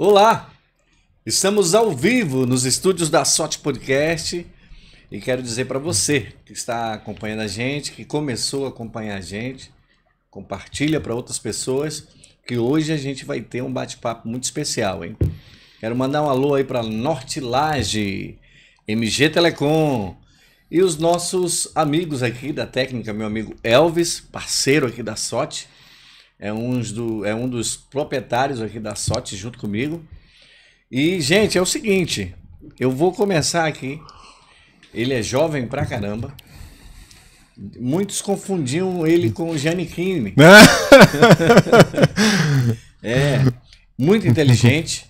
Olá, estamos ao vivo nos estúdios da SOT Podcast e quero dizer para você que está acompanhando a gente, que começou a acompanhar a gente, compartilha para outras pessoas, que hoje a gente vai ter um bate-papo muito especial, hein? Quero mandar um alô aí para Norte Laje, MG Telecom e os nossos amigos aqui da técnica, meu amigo Elvis, parceiro aqui da SOT. É um dos proprietários aqui da SOT junto comigo. E, gente, é o seguinte, eu vou começar aqui. Ele é jovem pra caramba. Muitos confundiam ele com o Giannichini. É, muito inteligente.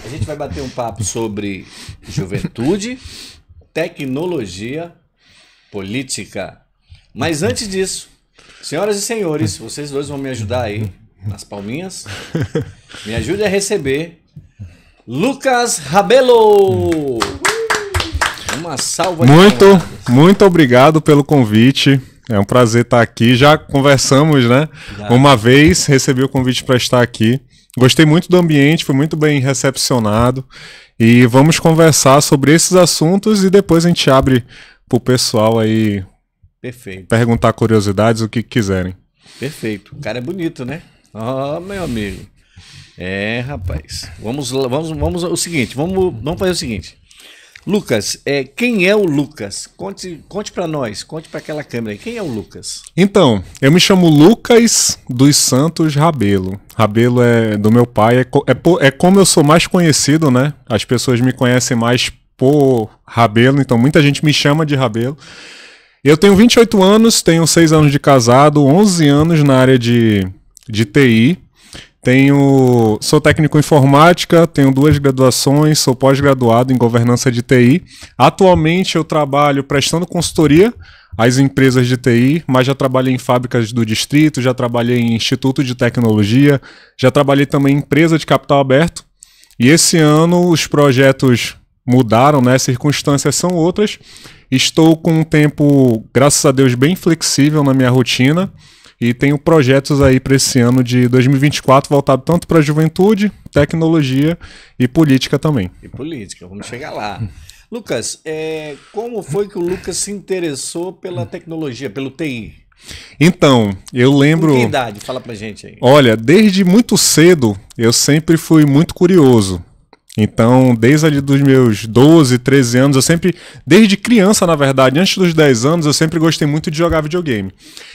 A gente vai bater um papo sobre juventude, tecnologia, política. Mas antes disso, senhoras e senhores, vocês dois vão me ajudar aí nas palminhas. Me ajude a receber Lucas Rabelo. Uma salva de palmas. Muito obrigado pelo convite. É um prazer estar aqui. Já conversamos, né? Uma vez, recebi o convite para estar aqui. Gostei muito do ambiente, fui muito bem recepcionado. E vamos conversar sobre esses assuntos e depois a gente abre para o pessoal aí. Perfeito. Perguntar curiosidades, o que quiserem. Perfeito. O cara é bonito, né? Ó, meu amigo. É, rapaz. Vamos o seguinte, vamos fazer o seguinte. Lucas, quem é o Lucas? Conte para nós, conte para aquela câmera aí. Quem é o Lucas? Então, eu me chamo Lucas dos Santos Rabelo. Rabelo é do meu pai, é como eu sou mais conhecido, né? As pessoas me conhecem mais por Rabelo, então muita gente me chama de Rabelo. Eu tenho 28 anos, tenho 6 anos de casado, 11 anos na área de TI. Sou técnico em informática, tenho 2 graduações, sou pós-graduado em governança de TI. Atualmente eu trabalho prestando consultoria às empresas de TI, mas já trabalhei em fábricas do distrito, já trabalhei em instituto de tecnologia, já trabalhei também em empresa de capital aberto. E esse ano os projetos mudaram, né? As circunstâncias são outras. Estou com um tempo, graças a Deus, bem flexível na minha rotina e tenho projetos aí para esse ano de 2024 voltado tanto para a juventude, tecnologia e política também. E política, vamos chegar lá. Lucas, como foi que o Lucas se interessou pela tecnologia, pelo TI? Então, eu lembro... Com que idade? Fala pra gente aí. Olha, desde muito cedo eu sempre fui muito curioso. Então, desde ali dos meus 12, 13 anos, desde criança, na verdade, antes dos 10 anos, eu sempre gostei muito de jogar videogame.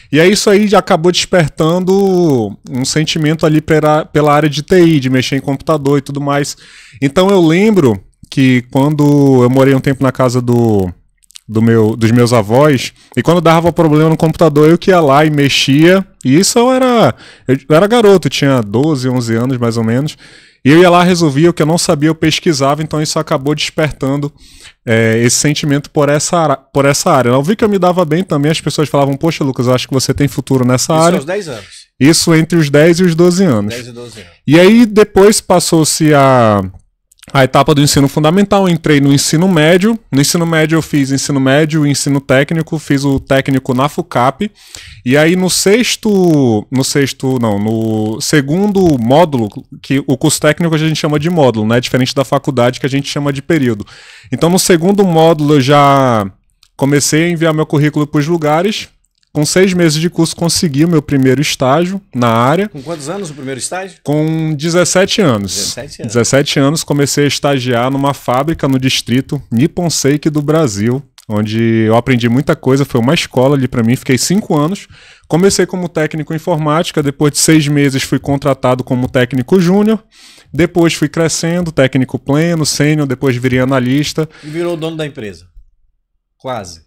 E aí isso aí já acabou despertando um sentimento ali pela área de TI, de mexer em computador e tudo mais. Então eu lembro que quando eu morei um tempo na casa dos meus avós, e quando dava problema no computador, eu que ia lá e mexia, e isso eu era garoto, tinha 12, 11 anos mais ou menos, e eu ia lá, resolvia o que eu não sabia, eu pesquisava, então isso acabou despertando esse sentimento por essa área. Eu vi que eu me dava bem também, as pessoas falavam, poxa Lucas, eu acho que você tem futuro nessa área. Isso aos 10 anos? Isso entre os 10 e os 12 anos. 10 e 12 anos. E aí depois passou-se a etapa do ensino fundamental, eu entrei no ensino médio. No ensino médio eu fiz ensino médio e ensino técnico, fiz o técnico na FUCAP. E aí no segundo módulo, que o curso técnico a gente chama de módulo, né? Diferente da faculdade que a gente chama de período. Então no segundo módulo eu já comecei a enviar meu currículo para os lugares. Com 6 meses de curso consegui o meu primeiro estágio na área. Com quantos anos o primeiro estágio? Com 17 anos. 17 anos comecei a estagiar numa fábrica no distrito Nippon Seiki do Brasil, onde eu aprendi muita coisa, foi uma escola ali para mim, fiquei 5 anos. Comecei como técnico em informática, depois de 6 meses fui contratado como técnico júnior, depois fui crescendo, técnico pleno, sênior, depois virei analista. E virou dono da empresa? Quase.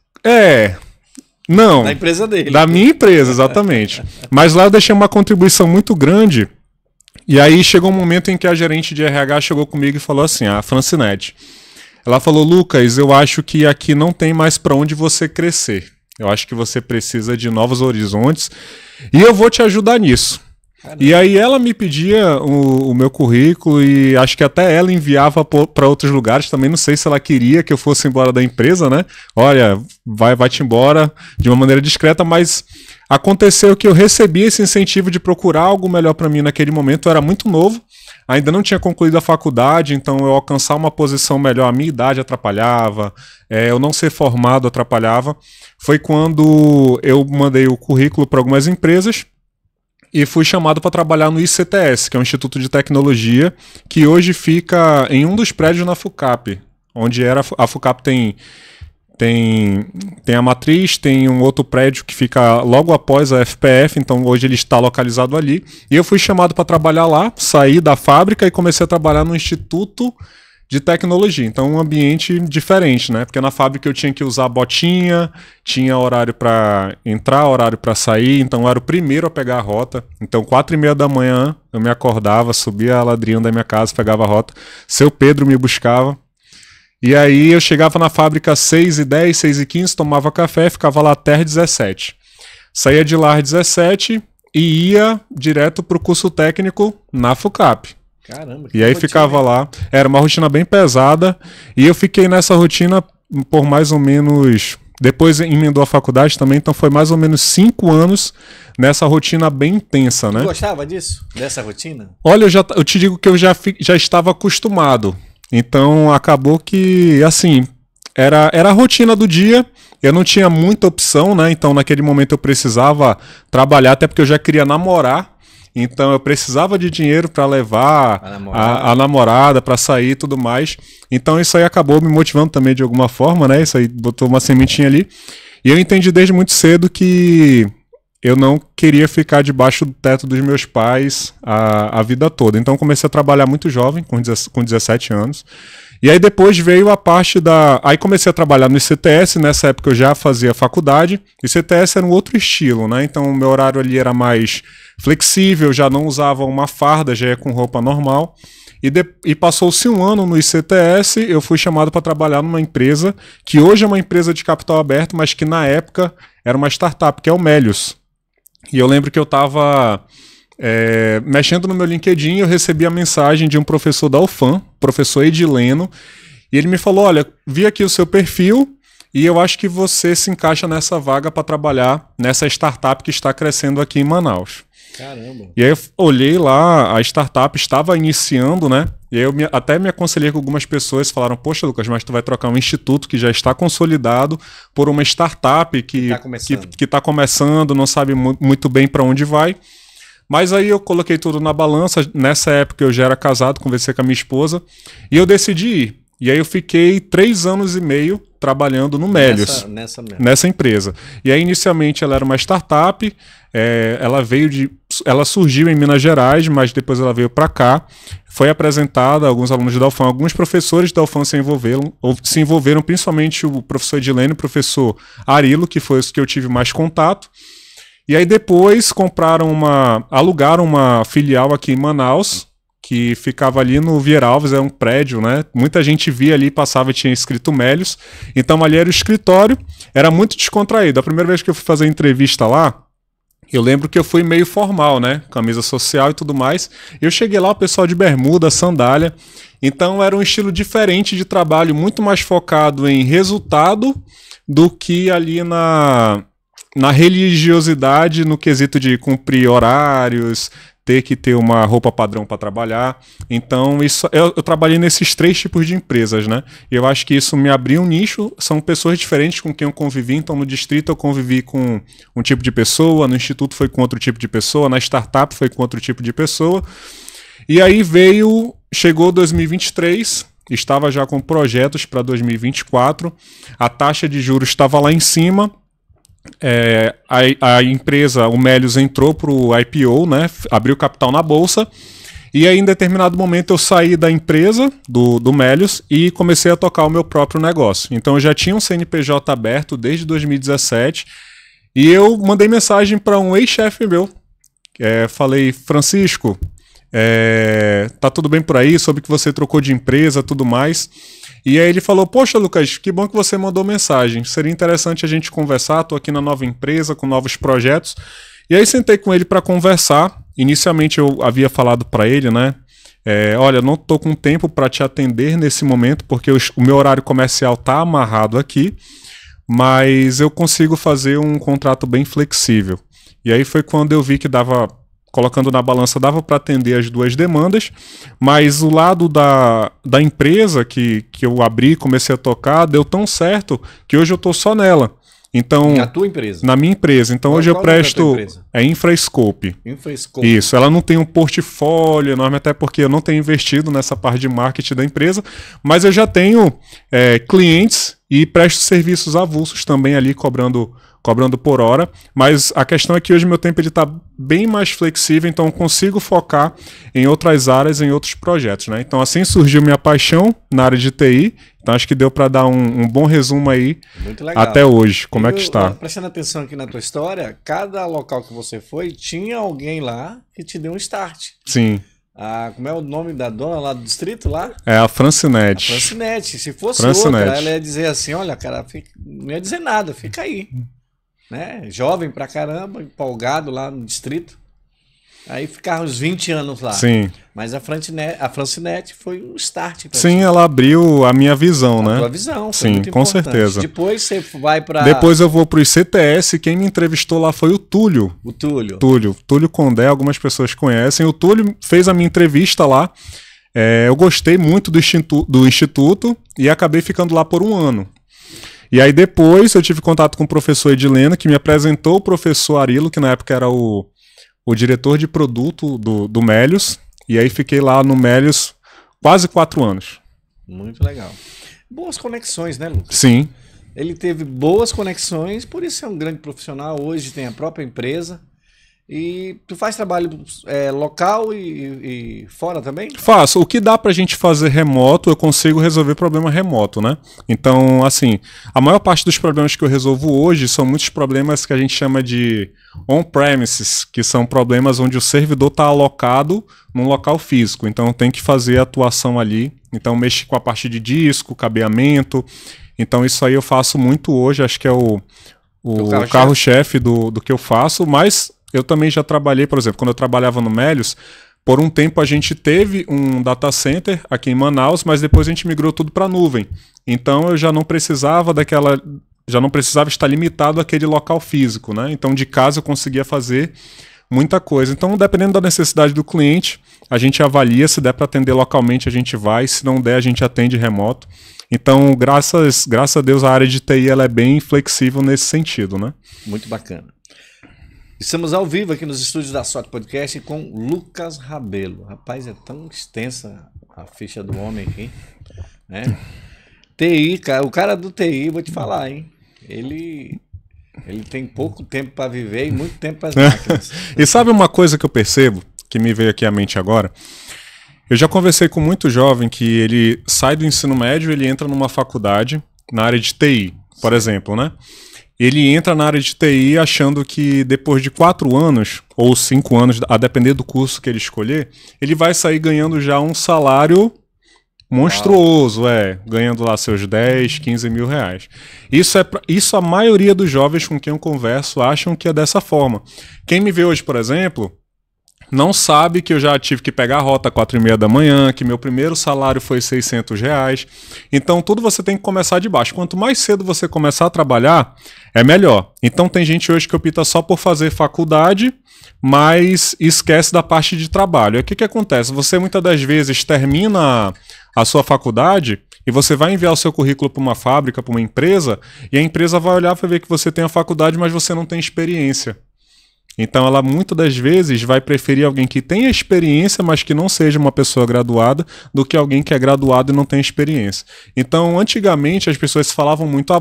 Não, da empresa dele. Da minha empresa, exatamente. Mas lá eu deixei uma contribuição muito grande. E aí chegou um momento em que a gerente de RH chegou comigo e falou assim, a Francinete. Ela falou, Lucas, eu acho que aqui não tem mais para onde você crescer. Eu acho que você precisa de novos horizontes e eu vou te ajudar nisso. Caramba. E aí ela me pedia o meu currículo e acho que até ela enviava para outros lugares. Também não sei se ela queria que eu fosse embora da empresa, né? Olha, vai-te embora de uma maneira discreta, mas aconteceu que eu recebi esse incentivo de procurar algo melhor para mim naquele momento. Eu era muito novo. ainda não tinha concluído a faculdade, então eu alcançar uma posição melhor, a minha idade atrapalhava, eu não ser formado atrapalhava. Foi quando eu mandei o currículo para algumas empresas e fui chamado para trabalhar no ICTS, que é um Instituto de Tecnologia, que hoje fica em um dos prédios na FUCAP, onde era a FUCAP tem a matriz, tem um outro prédio que fica logo após a FPF, então hoje ele está localizado ali. E eu fui chamado para trabalhar lá, saí da fábrica e comecei a trabalhar no Instituto de Tecnologia. Então um ambiente diferente, né? Porque na fábrica eu tinha que usar botinha, tinha horário para entrar, horário para sair, então eu era o primeiro a pegar a rota. Então 4h30 da manhã eu me acordava, subia a ladrinha da minha casa, pegava a rota. Seu Pedro me buscava. E aí eu chegava na fábrica às 6h10, 6h15, tomava café, ficava lá até às 17h. Saía de lá às 17h e ia direto para o curso técnico na FUCAP. Caramba, e aí rotina, ficava lá. Era uma rotina bem pesada e eu fiquei nessa rotina por mais ou menos... Depois emendou a faculdade também, então foi mais ou menos 5 anos nessa rotina bem intensa, né? Você gostava disso? Dessa rotina? Olha, eu te digo que eu já estava acostumado. Então acabou que, assim, era a rotina do dia, eu não tinha muita opção, né? Então naquele momento eu precisava trabalhar, até porque eu já queria namorar, então eu precisava de dinheiro para levar a namorada para sair e tudo mais. Então isso aí acabou me motivando também de alguma forma, né? Isso aí botou uma sementinha ali. E eu entendi desde muito cedo que eu não queria ficar debaixo do teto dos meus pais a vida toda. Então comecei a trabalhar muito jovem, com 17 anos. E aí depois veio a parte da... Aí comecei a trabalhar no ICTS, nessa época eu já fazia faculdade. O ICTS era um outro estilo, né? Então o meu horário ali era mais flexível, já não usava uma farda, já ia com roupa normal. E passou-se um ano no ICTS, eu fui chamado para trabalhar numa empresa, que hoje é uma empresa de capital aberto, mas que na época era uma startup, que é o Melius. E eu lembro que eu estava mexendo no meu LinkedIn, eu recebi a mensagem de um professor da UFAM, professor Edileno, e ele me falou, olha, vi aqui o seu perfil e eu acho que você se encaixa nessa vaga para trabalhar nessa startup que está crescendo aqui em Manaus. Caramba. E aí eu olhei lá, a startup estava iniciando, né? E aí eu até me aconselhei com algumas pessoas, falaram, poxa, Lucas, mas tu vai trocar um instituto que já está consolidado por uma startup que está começando, não sabe muito bem para onde vai. Mas aí eu coloquei tudo na balança, nessa época eu já era casado, conversei com a minha esposa, e eu decidi ir. E aí eu fiquei 3 anos e meio trabalhando no Melius, nessa empresa. E aí inicialmente ela era uma startup, ela surgiu em Minas Gerais, mas depois ela veio para cá, foi apresentada a alguns alunos da UFAM, alguns professores da UFAM se envolveram, principalmente o professor Edilene e o professor Arilo, que foi os que eu tive mais contato. E aí depois alugaram uma filial aqui em Manaus, que ficava ali no Vieira Alves, é um prédio, né? Muita gente via ali, passava e tinha escrito Melius. Então ali era o escritório, era muito descontraído. A primeira vez que eu fui fazer entrevista lá, eu lembro que eu fui meio formal, né? Camisa social e tudo mais. Eu cheguei lá, o pessoal de bermuda, sandália. Então era um estilo diferente de trabalho, muito mais focado em resultado do que ali na religiosidade, no quesito de cumprir horários, ter que ter uma roupa padrão para trabalhar. Então, eu trabalhei nesses 3 tipos de empresas, né? E eu acho que isso me abriu um nicho, são pessoas diferentes com quem eu convivi. Então, no distrito eu convivi com um tipo de pessoa, no instituto foi com outro tipo de pessoa, na startup foi com outro tipo de pessoa. E aí chegou 2023, estava já com projetos para 2024, a taxa de juros estava lá em cima. A empresa, o Melius, entrou para o IPO, né? Abriu capital na bolsa, e aí em determinado momento eu saí da empresa do Melius e comecei a tocar o meu próprio negócio. Então eu já tinha um CNPJ aberto desde 2017 e eu mandei mensagem para um ex-chefe meu, falei, Francisco, tá tudo bem por aí, soube que você trocou de empresa, tudo mais. E aí ele falou, poxa, Lucas, que bom que você mandou mensagem, seria interessante a gente conversar, tô aqui na nova empresa, com novos projetos. E aí sentei com ele para conversar. Inicialmente eu havia falado para ele, né, olha, não tô com tempo para te atender nesse momento, porque o meu horário comercial tá amarrado aqui, mas eu consigo fazer um contrato bem flexível. E aí foi quando eu vi que dava colocando na balança dava para atender as duas demandas, mas o lado da empresa que eu abri, comecei a tocar, deu tão certo que hoje eu estou só nela. Então, na tua empresa? Na minha empresa. Então hoje eu presto... É Infrascope. Infrascope. Isso. Ela não tem um portfólio enorme, até porque eu não tenho investido nessa parte de marketing da empresa, mas eu já tenho clientes e presto serviços avulsos também ali, cobrando por hora, mas a questão é que hoje meu tempo está bem mais flexível, então eu consigo focar em outras áreas, em outros projetos, né? Então assim surgiu minha paixão na área de TI, então acho que deu para dar um bom resumo aí. Muito legal. Até hoje, como é que está. Prestando atenção aqui na tua história, cada local que você foi, tinha alguém lá que te deu um start. Sim. Como é o nome da dona lá do distrito lá? É a Francinete. A Francinete. Se fosse outra, ela ia dizer assim, olha, cara, não ia dizer nada, fica aí. Né? Jovem pra caramba, empolgado lá no distrito. Aí ficaram uns 20 anos lá. Sim. Mas a Francinete foi um start. Sim, ela abriu a minha visão, né? A tua visão, foi sim, muito com importante. certeza. Depois você vai pra... Depois eu vou pro ICTS, quem me entrevistou lá foi o Túlio. O Túlio. Túlio Condé, algumas pessoas conhecem. O Túlio fez a minha entrevista lá. Eu gostei muito do instituto e acabei ficando lá por 1 ano. E aí depois eu tive contato com o professor Edilena, que me apresentou o professor Arilo, que na época era o diretor de produto do Melius. E aí fiquei lá no Melius quase 4 anos. Muito legal. Boas conexões, né, Lucas? Sim. Ele teve boas conexões, por isso é um grande profissional. Hoje tem a própria empresa. E tu faz trabalho local e fora também? Faço. O que dá pra gente fazer remoto, eu consigo resolver problema remoto, né? Então, assim, a maior parte dos problemas que eu resolvo hoje são muitos problemas que a gente chama de on-premises, que são problemas onde o servidor está alocado num local físico. Então, tem que fazer a atuação ali. Então, mexo com a parte de disco, cabeamento. Então, isso aí eu faço muito hoje. Acho que é o carro-chefe do que eu faço, mas... Eu também já trabalhei, por exemplo, quando eu trabalhava no Melius, por um tempo a gente teve um data center aqui em Manaus, mas depois a gente migrou tudo para a nuvem. Então eu já não precisava estar limitado àquele local físico, né? Então de casa eu conseguia fazer muita coisa. Então, dependendo da necessidade do cliente, a gente avalia, se der para atender localmente, a gente vai, se não der, a gente atende remoto. Então, graças a Deus, a área de TI ela é bem flexível nesse sentido, né? Muito bacana. Estamos ao vivo aqui nos estúdios da Sorte Podcast com Lucas Rabelo. Rapaz, é tão extensa a ficha do homem aqui, né? TI, cara, o cara do TI, vou te falar, hein? Ele tem pouco tempo para viver e muito tempo para as máquinas. E sabe uma coisa que eu percebo, que me veio aqui à mente agora? Eu já conversei com muito jovem que ele sai do ensino médio, ele entra numa faculdade na área de TI, por exemplo, né? Ele entra na área de TI achando que depois de 4 anos, ou 5 anos, a depender do curso que ele escolher, ele vai sair ganhando já um salário monstruoso, ganhando lá seus 10, 15 mil reais. Isso a maioria dos jovens com quem eu converso acham que é dessa forma. Quem me vê hoje, por exemplo, não sabe que eu já tive que pegar a rota 4h30 da manhã, que meu primeiro salário foi 600 reais. Então, tudo você tem que começar de baixo. Quanto mais cedo você começar a trabalhar, é melhor. Então, tem gente hoje que opta só por fazer faculdade, mas esquece da parte de trabalho. E o que acontece? Você, muitas das vezes, termina a sua faculdade e você vai enviar o seu currículo para uma fábrica, para uma empresa, e a empresa vai olhar para ver que você tem a faculdade, mas você não tem experiência. Então ela muitas das vezes vai preferir alguém que tenha experiência, mas que não seja uma pessoa graduada, do que alguém que é graduado e não tem experiência. Então antigamente as pessoas falavam muito,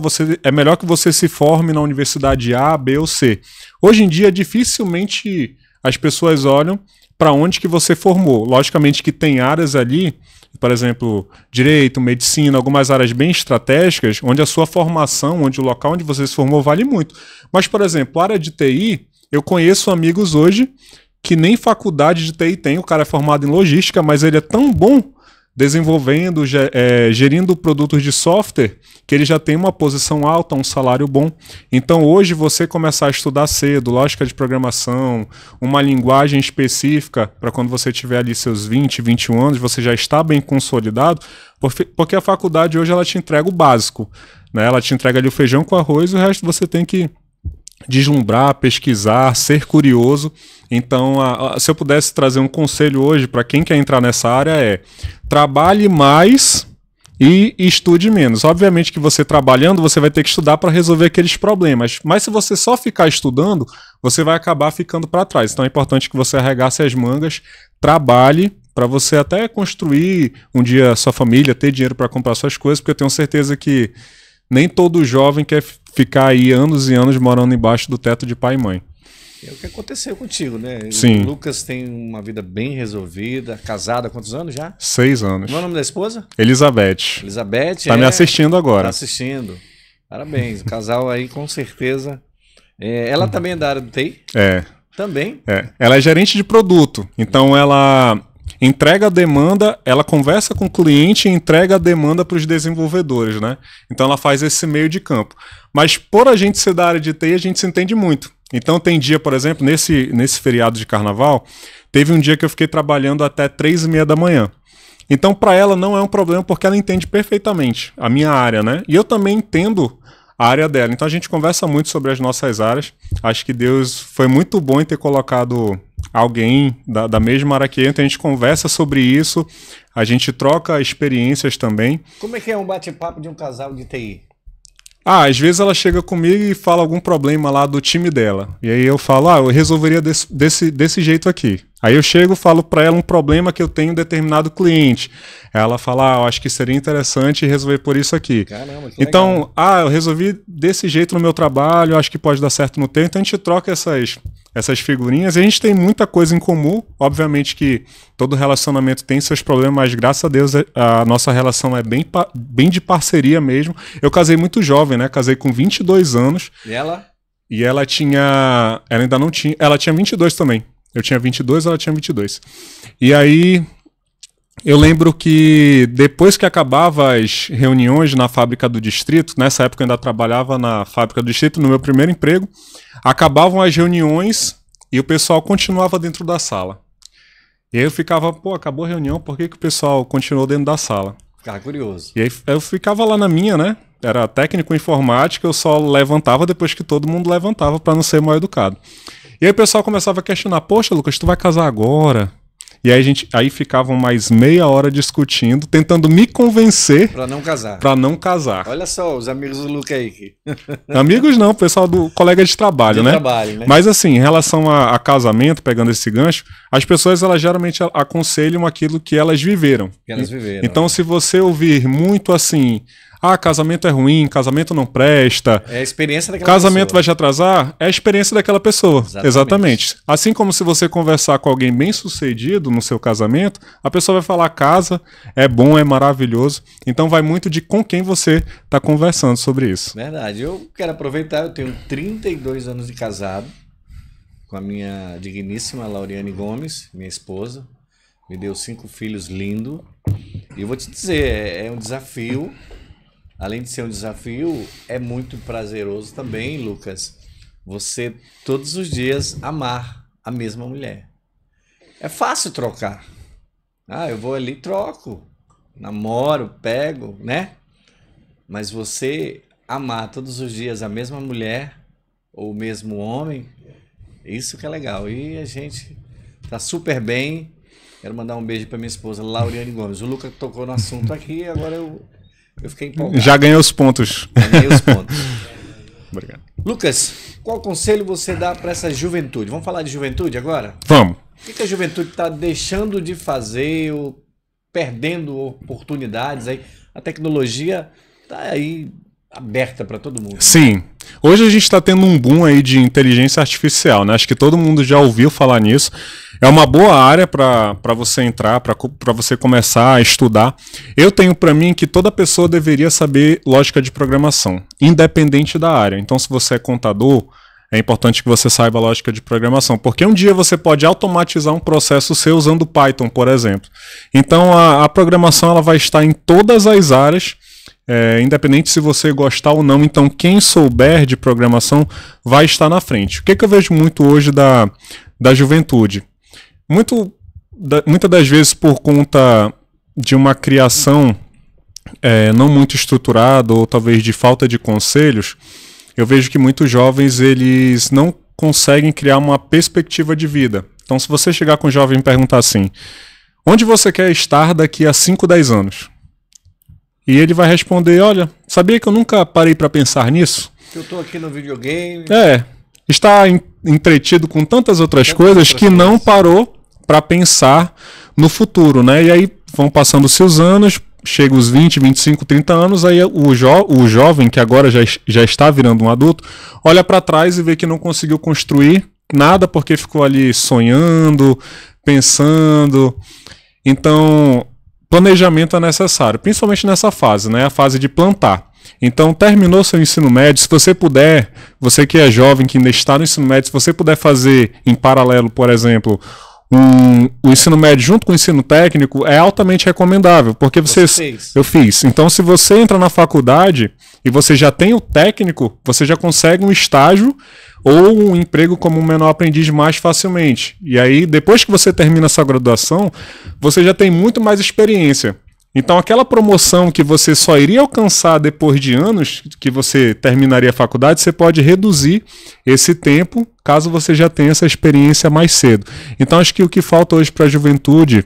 é melhor que você se forme na universidade A, B ou C. Hoje em dia dificilmente as pessoas olham para onde que você formou. Logicamente que tem áreas ali, por exemplo, direito, medicina, algumas áreas bem estratégicas, onde a sua formação, onde o local onde você se formou vale muito. Mas, por exemplo, a área de TI, eu conheço amigos hoje que nem faculdade de TI tem, o cara é formado em logística, mas ele é tão bom desenvolvendo, gerindo produtos de software, que ele já tem uma posição alta, um salário bom. Então hoje você começar a estudar cedo, lógica de programação, uma linguagem específica, para quando você tiver ali seus 20, 21 anos, você já está bem consolidado, porque a faculdade hoje ela te entrega o básico, né? Ela te entrega ali o feijão com arroz, e o resto você tem que deslumbrar, pesquisar, ser curioso. Então, se eu pudesse trazer um conselho hoje para quem quer entrar nessa área trabalhe mais e estude menos. Obviamente que você trabalhando, você vai ter que estudar para resolver aqueles problemas. Mas se você só ficar estudando, você vai acabar ficando para trás. Então é importante que você arregace as mangas, trabalhe para você até construir um dia a sua família, ter dinheiro para comprar suas coisas, porque eu tenho certeza que nem todo jovem quer ficar aí anos e anos morando embaixo do teto de pai e mãe. É o que aconteceu contigo, né? Sim. O Lucas tem uma vida bem resolvida, casado há quantos anos já? 6 anos. Qual é o nome da esposa? Elizabeth. Elizabeth. Tá me assistindo agora. Tá assistindo. Parabéns. O casal aí, com certeza. Ela também é da área do TI? Também? Ela é gerente de produto. Então ela entrega a demanda, ela conversa com o cliente e entrega a demanda para os desenvolvedores, né? Então ela faz esse meio de campo. Mas por a gente ser da área de TI, a gente se entende muito. Então tem dia, por exemplo, nesse feriado de carnaval, teve um dia que eu fiquei trabalhando até 3h30 da manhã. Então para ela não é um problema porque ela entende perfeitamente a minha área, né? E eu também entendo a área dela. Então a gente conversa muito sobre as nossas áreas. Acho que Deus foi muito bom em ter colocado alguém da mesma área que eu. Então a gente conversa sobre isso, a gente troca experiências também. Como é que é um bate-papo de um casal de TI? Às vezes ela chega comigo e fala algum problema lá do time dela. E aí eu falo, eu resolveria desse jeito aqui. Aí eu chego e falo para ela um problema que eu tenho em determinado cliente. Ela fala, eu acho que seria interessante resolver por isso aqui. Caramba, que então, legal. Eu resolvi desse jeito no meu trabalho, acho que pode dar certo no teu. Então a gente troca essas figurinhas e a gente tem muita coisa em comum. Obviamente que todo relacionamento tem seus problemas, mas graças a Deus a nossa relação é bem de parceria mesmo. Eu casei muito jovem, né? Casei com 22 anos. E ela? E ela ainda não tinha, ela tinha 22 também. Eu tinha 22, ela tinha 22. E aí eu lembro que depois que acabava as reuniões na fábrica do distrito, nessa época eu ainda trabalhava na fábrica do distrito, no meu primeiro emprego, acabavam as reuniões e o pessoal continuava dentro da sala. E aí eu ficava, acabou a reunião, por que o pessoal continuou dentro da sala? Ficava curioso. E aí eu ficava lá na minha, né? Era técnico em informática, eu só levantava depois que todo mundo levantava para não ser mal educado. E aí o pessoal começava a questionar, poxa, Lucas, tu vai casar agora? E aí ficavam mais meia hora discutindo, tentando me convencer para não casar. Para não casar. Olha só, os amigos do Lucas aí. Amigos não, pessoal do colega de trabalho, né? Né? Mas assim, em relação a casamento, pegando esse gancho, as pessoas elas geralmente aconselham aquilo que elas viveram. Então, se você ouvir muito assim, casamento é ruim, casamento não presta. É a experiência daquela casamento pessoa. Vai te atrasar, é a experiência daquela pessoa. Exatamente. Assim como se você conversar com alguém bem sucedido no seu casamento, a pessoa vai falar casa, é bom, é maravilhoso. Então vai muito de com quem você está conversando sobre isso. Verdade. Eu quero aproveitar, eu tenho 32 anos de casado com a minha digníssima Lauriane Gomes, minha esposa. Me deu 5 filhos lindos. E eu vou te dizer, é um desafio. Além de ser um desafio, é muito prazeroso também, Lucas, você todos os dias amar a mesma mulher. É fácil trocar. Eu vou ali e troco, namoro, pego, né? Mas você amar todos os dias a mesma mulher ou o mesmo homem, isso que é legal. E a gente tá super bem. Quero mandar um beijo para minha esposa, Lauriane Gomes. O Lucas tocou no assunto aqui e agora eu fiquei empolgado. Já ganhou os pontos. Ganhei os pontos. Obrigado. Lucas, qual conselho você dá para essa juventude? Vamos falar de juventude agora? Vamos. O que a juventude está deixando de fazer ou perdendo oportunidades aí? A tecnologia está aí aberta para todo mundo. Sim. Hoje a gente está tendo um boom aí de inteligência artificial, né? Acho que todo mundo já ouviu falar nisso. É uma boa área para você entrar, para você começar a estudar. Eu tenho para mim que toda pessoa deveria saber lógica de programação, independente da área. Então, se você é contador, é importante que você saiba a lógica de programação, porque um dia você pode automatizar um processo seu usando Python, por exemplo. Então, a programação ela vai estar em todas as áreas, independente se você gostar ou não. Então, quem souber de programação vai estar na frente. O que eu vejo muito hoje da juventude? Muitas das vezes por conta de uma criação não muito estruturada ou talvez de falta de conselhos, eu vejo que muitos jovens, eles não conseguem criar uma perspectiva de vida. Então, se você chegar com um jovem e perguntar assim, onde você quer estar daqui a 5, 10 anos? E ele vai responder, olha, sabia que eu nunca parei para pensar nisso? Eu tô aqui no videogame. Está entretido com tantas outras coisas que não parou para pensar no futuro, né? E aí vão passando-se os anos, chega os 20, 25, 30 anos, aí o jovem, que agora já está virando um adulto, olha para trás e vê que não conseguiu construir nada porque ficou ali sonhando, pensando. Então, planejamento é necessário, principalmente nessa fase, né? A fase de plantar. Então, terminou seu ensino médio, se você puder, você que é jovem, que ainda está no ensino médio, se você puder fazer em paralelo, por exemplo, o ensino médio junto com o ensino técnico, é altamente recomendável, porque você fez. Eu fiz. Então, se você entra na faculdade e você já tem o técnico, você já consegue um estágio ou um emprego como um menor aprendiz mais facilmente. E aí, depois que você termina essa graduação, você já tem muito mais experiência. Então, aquela promoção que você só iria alcançar depois de anos que você terminaria a faculdade, você pode reduzir esse tempo, caso você já tenha essa experiência mais cedo. Então, acho que o que falta hoje para a juventude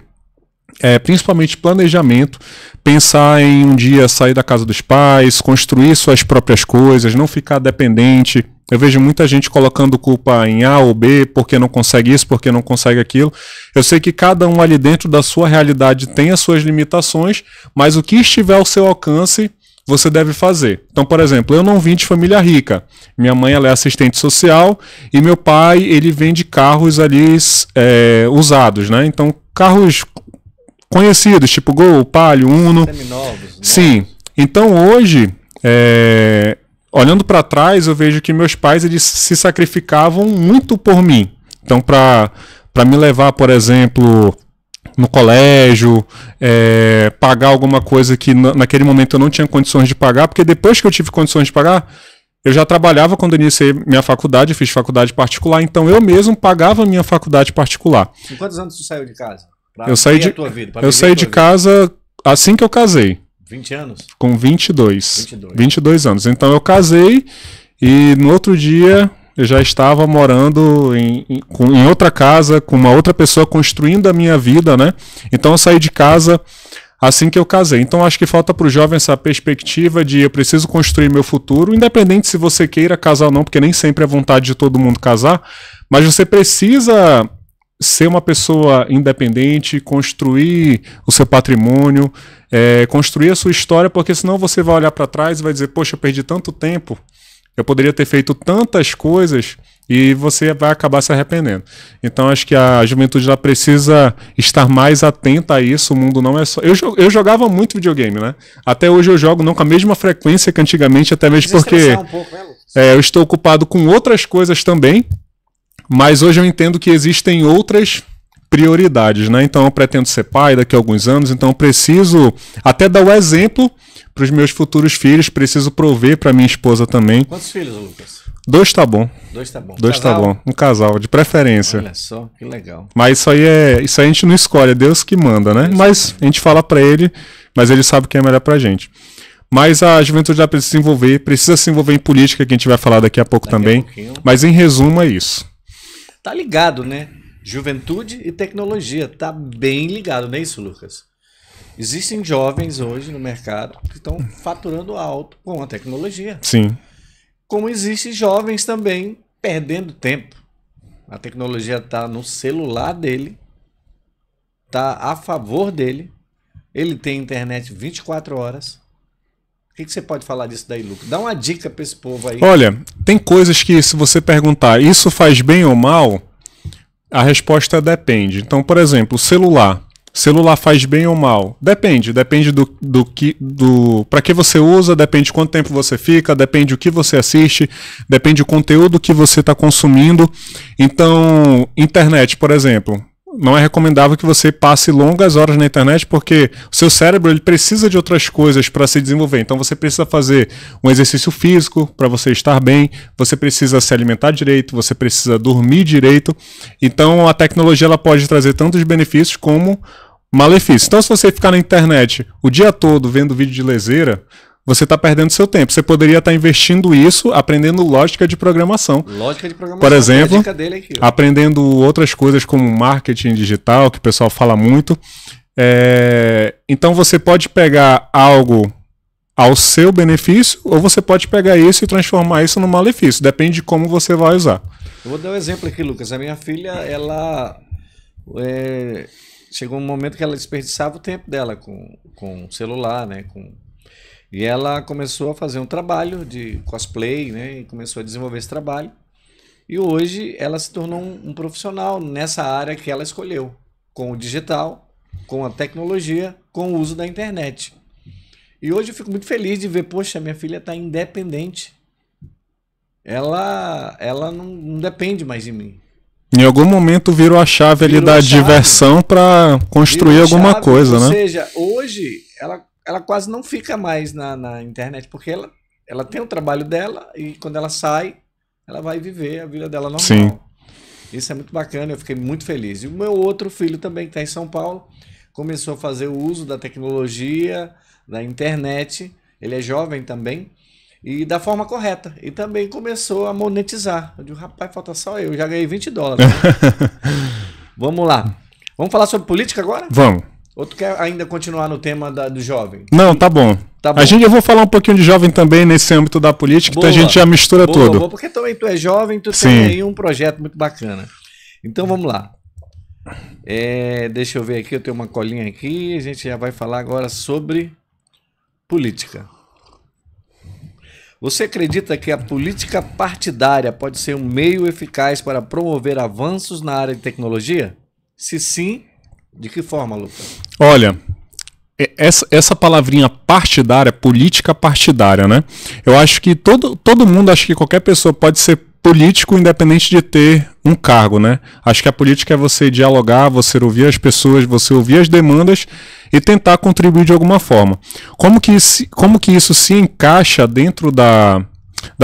é principalmente planejamento, pensar em um dia sair da casa dos pais, construir suas próprias coisas, não ficar dependente. Eu vejo muita gente colocando culpa em A ou B, porque não consegue isso, porque não consegue aquilo. Eu sei que cada um ali dentro da sua realidade tem as suas limitações, mas o que estiver ao seu alcance, você deve fazer. Então, por exemplo, eu não vim de família rica. Minha mãe, ela é assistente social e meu pai, ele vende carros ali usados, né? Então, carros conhecidos, tipo Gol, Palio, Uno. Seminovos. Sim. Então, hoje, olhando para trás, eu vejo que meus pais, eles se sacrificavam muito por mim. Então, para me levar, por exemplo, no colégio, pagar alguma coisa que naquele momento eu não tinha condições de pagar, porque depois que eu tive condições de pagar, eu já trabalhava quando eu iniciei minha faculdade, eu fiz faculdade particular, então eu mesmo pagava a minha faculdade particular. Com quantos anos tu saiu de casa? Eu saí de casa assim que eu casei. 20 anos? Com 22 anos. Então eu casei e no outro dia eu já estava morando em outra casa, com uma outra pessoa, construindo a minha vida, né? Então eu saí de casa assim que eu casei. Então acho que falta para o jovem essa perspectiva de eu preciso construir meu futuro, independente se você queira casar ou não, porque nem sempre é vontade de todo mundo casar, mas você precisa ser uma pessoa independente, construir o seu patrimônio, construir a sua história, porque senão você vai olhar para trás e vai dizer, poxa, eu perdi tanto tempo, eu poderia ter feito tantas coisas, e você vai acabar se arrependendo. Então acho que a juventude já precisa estar mais atenta a isso, o mundo não é só... Eu jogava muito videogame, né? Até hoje eu jogo não com a mesma frequência que antigamente, até mesmo porque eu estou ocupado com outras coisas também, mas hoje eu entendo que existem outras prioridades, né? Então eu pretendo ser pai daqui a alguns anos, então eu preciso até dar o exemplo para os meus futuros filhos, preciso prover para minha esposa também. Quantos filhos, Lucas? 2 tá bom. 2 tá bom. 2 tá bom. Um casal, de preferência. Olha só, que legal. Mas isso aí a gente não escolhe, é Deus que manda, né? Mas a gente fala para ele, mas ele sabe o que é melhor pra gente. Mas a juventude já precisa se envolver em política, que a gente vai falar daqui a pouco também. Mas em resumo é isso. Tá ligado, né? Juventude e tecnologia. Tá bem ligado, não é isso, Lucas? Existem jovens hoje no mercado que estão faturando alto com a tecnologia. Sim. Como existem jovens também perdendo tempo. A tecnologia está no celular dele, está a favor dele. Ele tem internet 24 horas. O que você pode falar disso daí, Lucas? Dá uma dica para esse povo aí. Olha, tem coisas que, se você perguntar, isso faz bem ou mal? A resposta depende. Então, por exemplo, celular. Celular faz bem ou mal? Depende para que você usa, depende de quanto tempo você fica, depende do que você assiste, depende do conteúdo que você está consumindo. Então, internet, por exemplo, não é recomendável que você passe longas horas na internet, porque o seu cérebro ele precisa de outras coisas para se desenvolver. Então você precisa fazer um exercício físico para você estar bem, você precisa se alimentar direito, você precisa dormir direito. Então a tecnologia ela pode trazer tantos benefícios como malefícios. Então se você ficar na internet o dia todo vendo vídeo de leseira, você está perdendo seu tempo. Você poderia estar investindo isso aprendendo lógica de programação. Lógica de programação. Por exemplo, a dica dele aqui, aprendendo outras coisas como marketing digital, que o pessoal fala muito. Então você pode pegar algo ao seu benefício ou você pode pegar isso e transformar isso num malefício. Depende de como você vai usar. Eu vou dar um exemplo aqui, Lucas. A minha filha, ela chegou um momento que ela desperdiçava o tempo dela com o celular, né? E ela começou a fazer um trabalho de cosplay, né? E começou a desenvolver esse trabalho. E hoje ela se tornou um profissional nessa área que ela escolheu, com o digital, com a tecnologia, com o uso da internet. E hoje eu fico muito feliz de ver, poxa, minha filha está independente. Ela não depende mais de mim. Em algum momento virou a chave ali da diversão para construir alguma coisa, né? Ou seja, hoje ela quase não fica mais na internet, porque ela tem o trabalho dela e quando ela sai, ela vai viver a vida dela normal. Sim. Isso é muito bacana, eu fiquei muito feliz. E o meu outro filho também, que está em São Paulo, começou a fazer o uso da tecnologia, da internet. Ele é jovem também. E da forma correta. E também começou a monetizar. Eu digo, rapaz, falta só eu já ganhei $20. Né? Vamos lá. Vamos falar sobre política agora? Vamos. Ou tu quer ainda continuar no tema do jovem? Não, tá bom. Tá bom. Eu vou falar um pouquinho de jovem também nesse âmbito da política, boa, então a gente já mistura tudo. Boa, porque também tu é jovem, tu Sim. tem aí um projeto muito bacana. Então vamos lá. Deixa eu ver aqui, eu tenho uma colinha aqui, a gente já vai falar agora sobre política. Você acredita que a política partidária pode ser um meio eficaz para promover avanços na área de tecnologia? Se sim, de que forma, Lucas? Olha, essa palavrinha partidária, política partidária, né? Eu acho que todo mundo, acho que qualquer pessoa pode ser político independente de ter um cargo, né? Acho que a política é você dialogar, você ouvir as pessoas, você ouvir as demandas e tentar contribuir de alguma forma. Como que isso se encaixa dentro da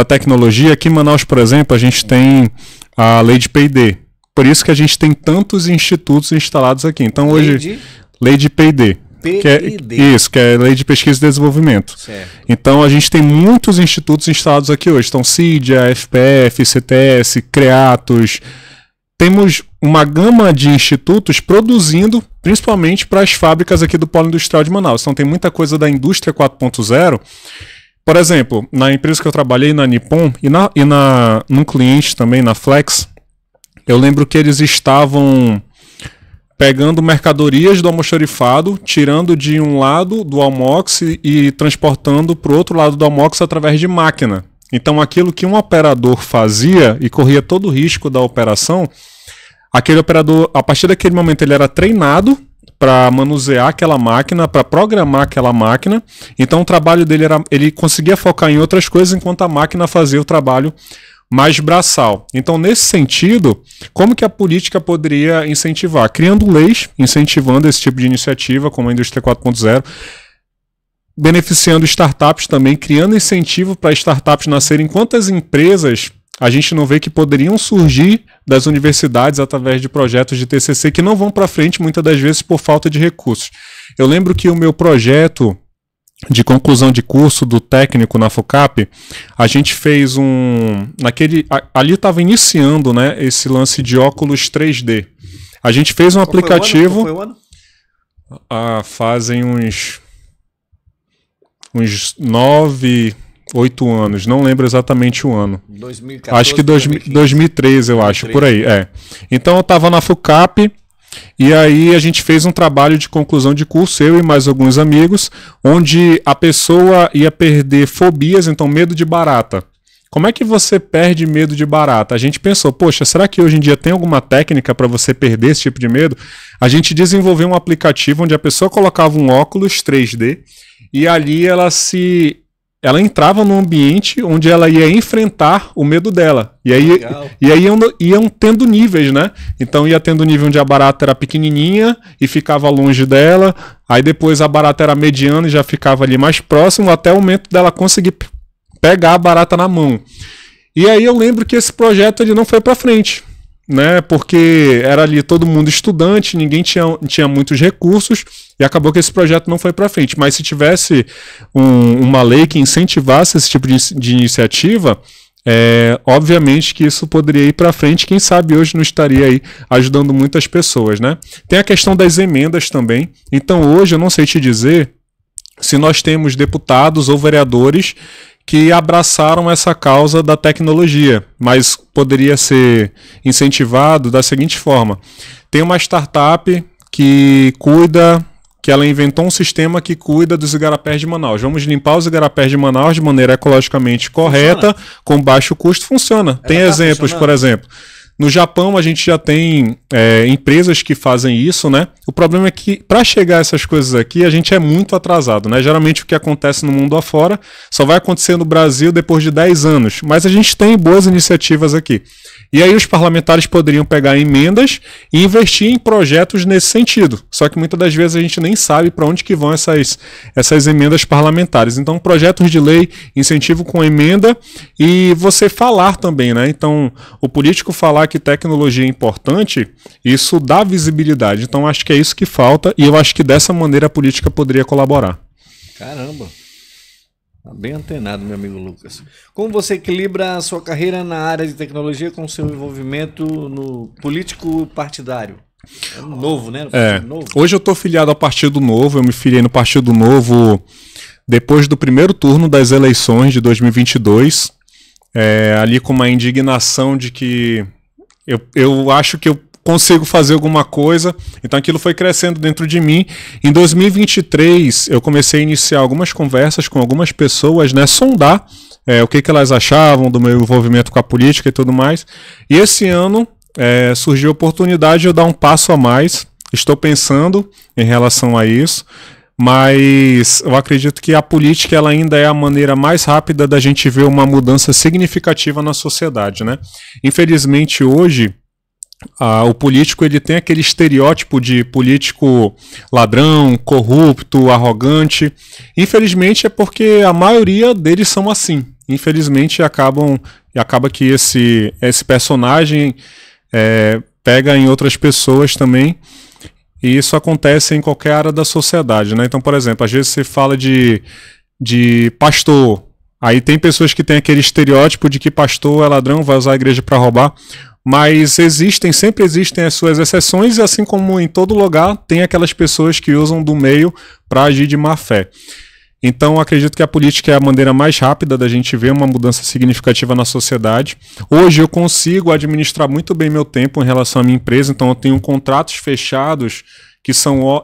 tecnologia? Aqui em Manaus, por exemplo, a gente tem a lei de P&D. Por isso que a gente tem tantos institutos instalados aqui. Então hoje, lei de P&D. Que é Lei de Pesquisa e Desenvolvimento. Certo. Então a gente tem muitos institutos instalados aqui hoje. Então CIDIA, FPF, CTS, CREATOS. Temos uma gama de institutos produzindo, principalmente para as fábricas aqui do Polo Industrial de Manaus. Então tem muita coisa da indústria 4.0. Por exemplo, na empresa que eu trabalhei, na Nippon, e num cliente também, na Flex, eu lembro que eles estavam pegando mercadorias do almoxarifado, tirando de um lado do almox e transportando para o outro lado do almox através de máquina. Então aquilo que um operador fazia e corria todo o risco da operação, aquele operador, a partir daquele momento, ele era treinado para manusear aquela máquina, para programar aquela máquina. Então o trabalho dele ele conseguia focar em outras coisas enquanto a máquina fazia o trabalho mais braçal. Então, nesse sentido, como que a política poderia incentivar? Criando leis, incentivando esse tipo de iniciativa, como a Indústria 4.0, beneficiando startups também, criando incentivo para startups nascerem. Quantas empresas a gente não vê que poderiam surgir das universidades através de projetos de TCC que não vão para frente, muitas das vezes por falta de recursos. Eu lembro que o meu projeto de conclusão de curso do técnico na FUCAP, a gente fez ali estava iniciando, né, esse lance de óculos 3D. A gente fez um aplicativo. Qual foi o ano? Fazem uns 9, 8 anos, não lembro exatamente o ano. 2014, acho que 2013, eu acho, por aí. Então eu estava na FUCAP. E aí a gente fez um trabalho de conclusão de curso, eu e mais alguns amigos, onde a pessoa ia perder fobias, então medo de barata. Como é que você perde medo de barata? A gente pensou, poxa, será que hoje em dia tem alguma técnica para você perder esse tipo de medo? A gente desenvolveu um aplicativo onde a pessoa colocava um óculos 3D e ali ela entrava num ambiente onde ela ia enfrentar o medo dela. E aí iam tendo níveis, né? Então ia tendo nível onde a barata era pequenininha e ficava longe dela. Aí depois a barata era mediana e já ficava ali mais próximo, até o momento dela conseguir pegar a barata na mão. E aí eu lembro que esse projeto ele não foi para frente. né? Porque era ali todo mundo estudante, ninguém tinha muitos recursos e acabou que esse projeto não foi para frente. Mas se tivesse uma lei que incentivasse esse tipo de iniciativa, obviamente que isso poderia ir para frente. Quem sabe hoje não estaria aí ajudando muitas pessoas, né? Tem a questão das emendas também. Então hoje eu não sei te dizer se nós temos deputados ou vereadores que abraçaram essa causa da tecnologia, mas poderia ser incentivado da seguinte forma: tem uma startup que ela inventou um sistema que cuida dos igarapés de Manaus. Vamos limpar os igarapés de Manaus de maneira ecologicamente correta, com baixo custo. Funciona. Tem exemplos, por exemplo. No Japão a gente já tem empresas que fazem isso, né? O problema é que para chegar a essas coisas aqui a gente é muito atrasado, né? Geralmente o que acontece no mundo afora só vai acontecer no Brasil depois de 10 anos, mas a gente tem boas iniciativas aqui. E aí os parlamentares poderiam pegar emendas e investir em projetos nesse sentido. Só que muitas das vezes a gente nem sabe para onde que vão essas emendas parlamentares. Então, projetos de lei, incentivo com emenda e você falar também, né? Então, o político falar que tecnologia é importante, isso dá visibilidade. Então, acho que é isso que falta e eu acho que dessa maneira a política poderia colaborar. Caramba! Tá bem antenado, meu amigo Lucas. Como você equilibra a sua carreira na área de tecnologia com o seu envolvimento no político partidário? É novo, né? Novo. Hoje eu estou filiado ao Partido Novo, eu me filiei no Partido Novo depois do primeiro turno das eleições de 2022, ali com uma indignação de que eu acho que eu consigo fazer alguma coisa, então aquilo foi crescendo dentro de mim. Em 2023 eu comecei a iniciar algumas conversas com algumas pessoas, né, sondar o que elas achavam do meu envolvimento com a política e tudo mais, e esse ano surgiu a oportunidade de eu dar um passo a mais. Estou pensando em relação a isso, mas eu acredito que a política ela ainda é a maneira mais rápida da gente ver uma mudança significativa na sociedade, né? Infelizmente hoje o político ele tem aquele estereótipo de político ladrão, corrupto, arrogante. Infelizmente é porque a maioria deles são assim. Infelizmente acaba que esse personagem pega em outras pessoas também. E isso acontece em qualquer área da sociedade, né? Então, por exemplo, às vezes você fala de pastor. Aí tem pessoas que têm aquele estereótipo de que pastor é ladrão, vai usar a igreja para roubar. Mas sempre existem as suas exceções, e assim como em todo lugar, tem aquelas pessoas que usam do meio para agir de má fé. Então, acredito que a política é a maneira mais rápida da gente ver uma mudança significativa na sociedade. Hoje eu consigo administrar muito bem meu tempo em relação à minha empresa, então eu tenho contratos fechados,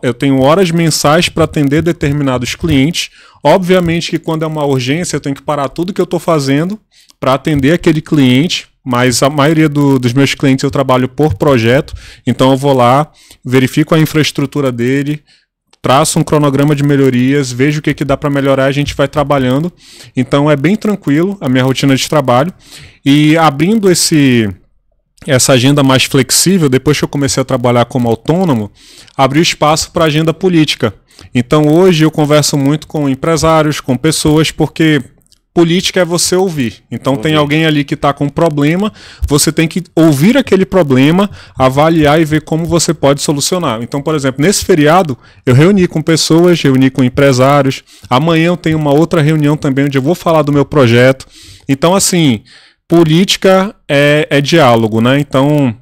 eu tenho horas mensais para atender determinados clientes. Obviamente que quando é uma urgência, eu tenho que parar tudo que eu estou fazendo para atender aquele cliente, mas a maioria dos meus clientes eu trabalho por projeto, então eu vou lá, verifico a infraestrutura dele, traço um cronograma de melhorias, vejo o que dá para melhorar, a gente vai trabalhando. Então é bem tranquilo a minha rotina de trabalho. E abrindo essa agenda mais flexível, depois que eu comecei a trabalhar como autônomo, abriu espaço para agenda política. Então hoje eu converso muito com empresários, com pessoas, porque política é você ouvir. Então tem alguém ali que está com um problema, você tem que ouvir aquele problema, avaliar e ver como você pode solucionar. Então, por exemplo, nesse feriado, eu reuni com pessoas, reuni com empresários. Amanhã eu tenho uma outra reunião também, onde eu vou falar do meu projeto. Então, assim, política é diálogo, né? Então,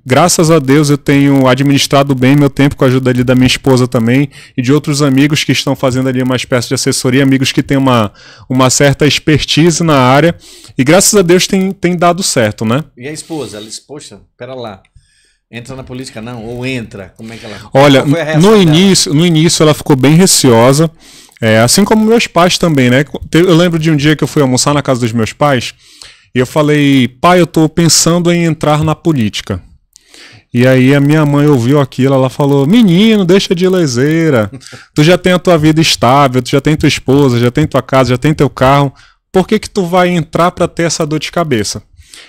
graças a Deus eu tenho administrado bem meu tempo com a ajuda ali da minha esposa também e de outros amigos que estão fazendo ali uma espécie de assessoria, amigos que têm uma certa expertise na área, e graças a Deus tem dado certo, né? E a esposa? Ela disse, poxa, pera lá, entra na política não? Ou entra? Como é que ela... Olha, no início ela ficou bem receosa, assim como meus pais também, né? Eu lembro de um dia que eu fui almoçar na casa dos meus pais e eu falei, pai, eu estou pensando em entrar na política. E aí a minha mãe ouviu aquilo, ela falou, menino, deixa de leseira, tu já tem a tua vida estável, tu já tem tua esposa, já tem tua casa, já tem teu carro, por que tu vai entrar para ter essa dor de cabeça?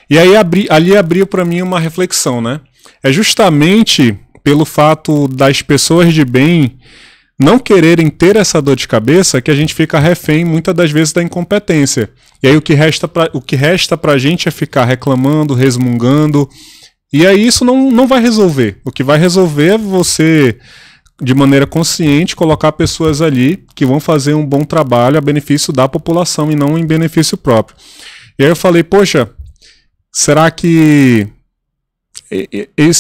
E aí ali abriu para mim uma reflexão, né? É justamente pelo fato das pessoas de bem não quererem ter essa dor de cabeça que a gente fica refém muitas das vezes da incompetência. E aí o que resta pra gente é ficar reclamando, resmungando. E aí isso não vai resolver. O que vai resolver é você, de maneira consciente, colocar pessoas ali que vão fazer um bom trabalho a benefício da população e não em benefício próprio. E aí eu falei, poxa, será que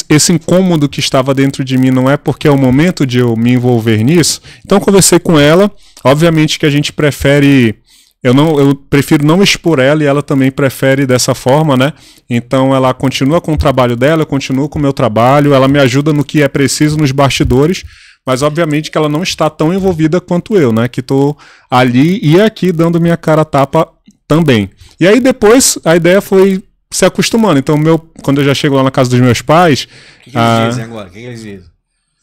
esse incômodo que estava dentro de mim não é porque é o momento de eu me envolver nisso? Então eu conversei com ela, obviamente que a gente prefere... Eu prefiro não expor ela e ela também prefere dessa forma, né? Então ela continua com o trabalho dela, eu continuo com o meu trabalho, ela me ajuda no que é preciso nos bastidores, mas obviamente que ela não está tão envolvida quanto eu, né? Que estou ali e aqui dando minha cara a tapa também. E aí depois a ideia foi se acostumando. Então quando eu já chego lá na casa dos meus pais... O que eles dizem agora? O que eles dizem?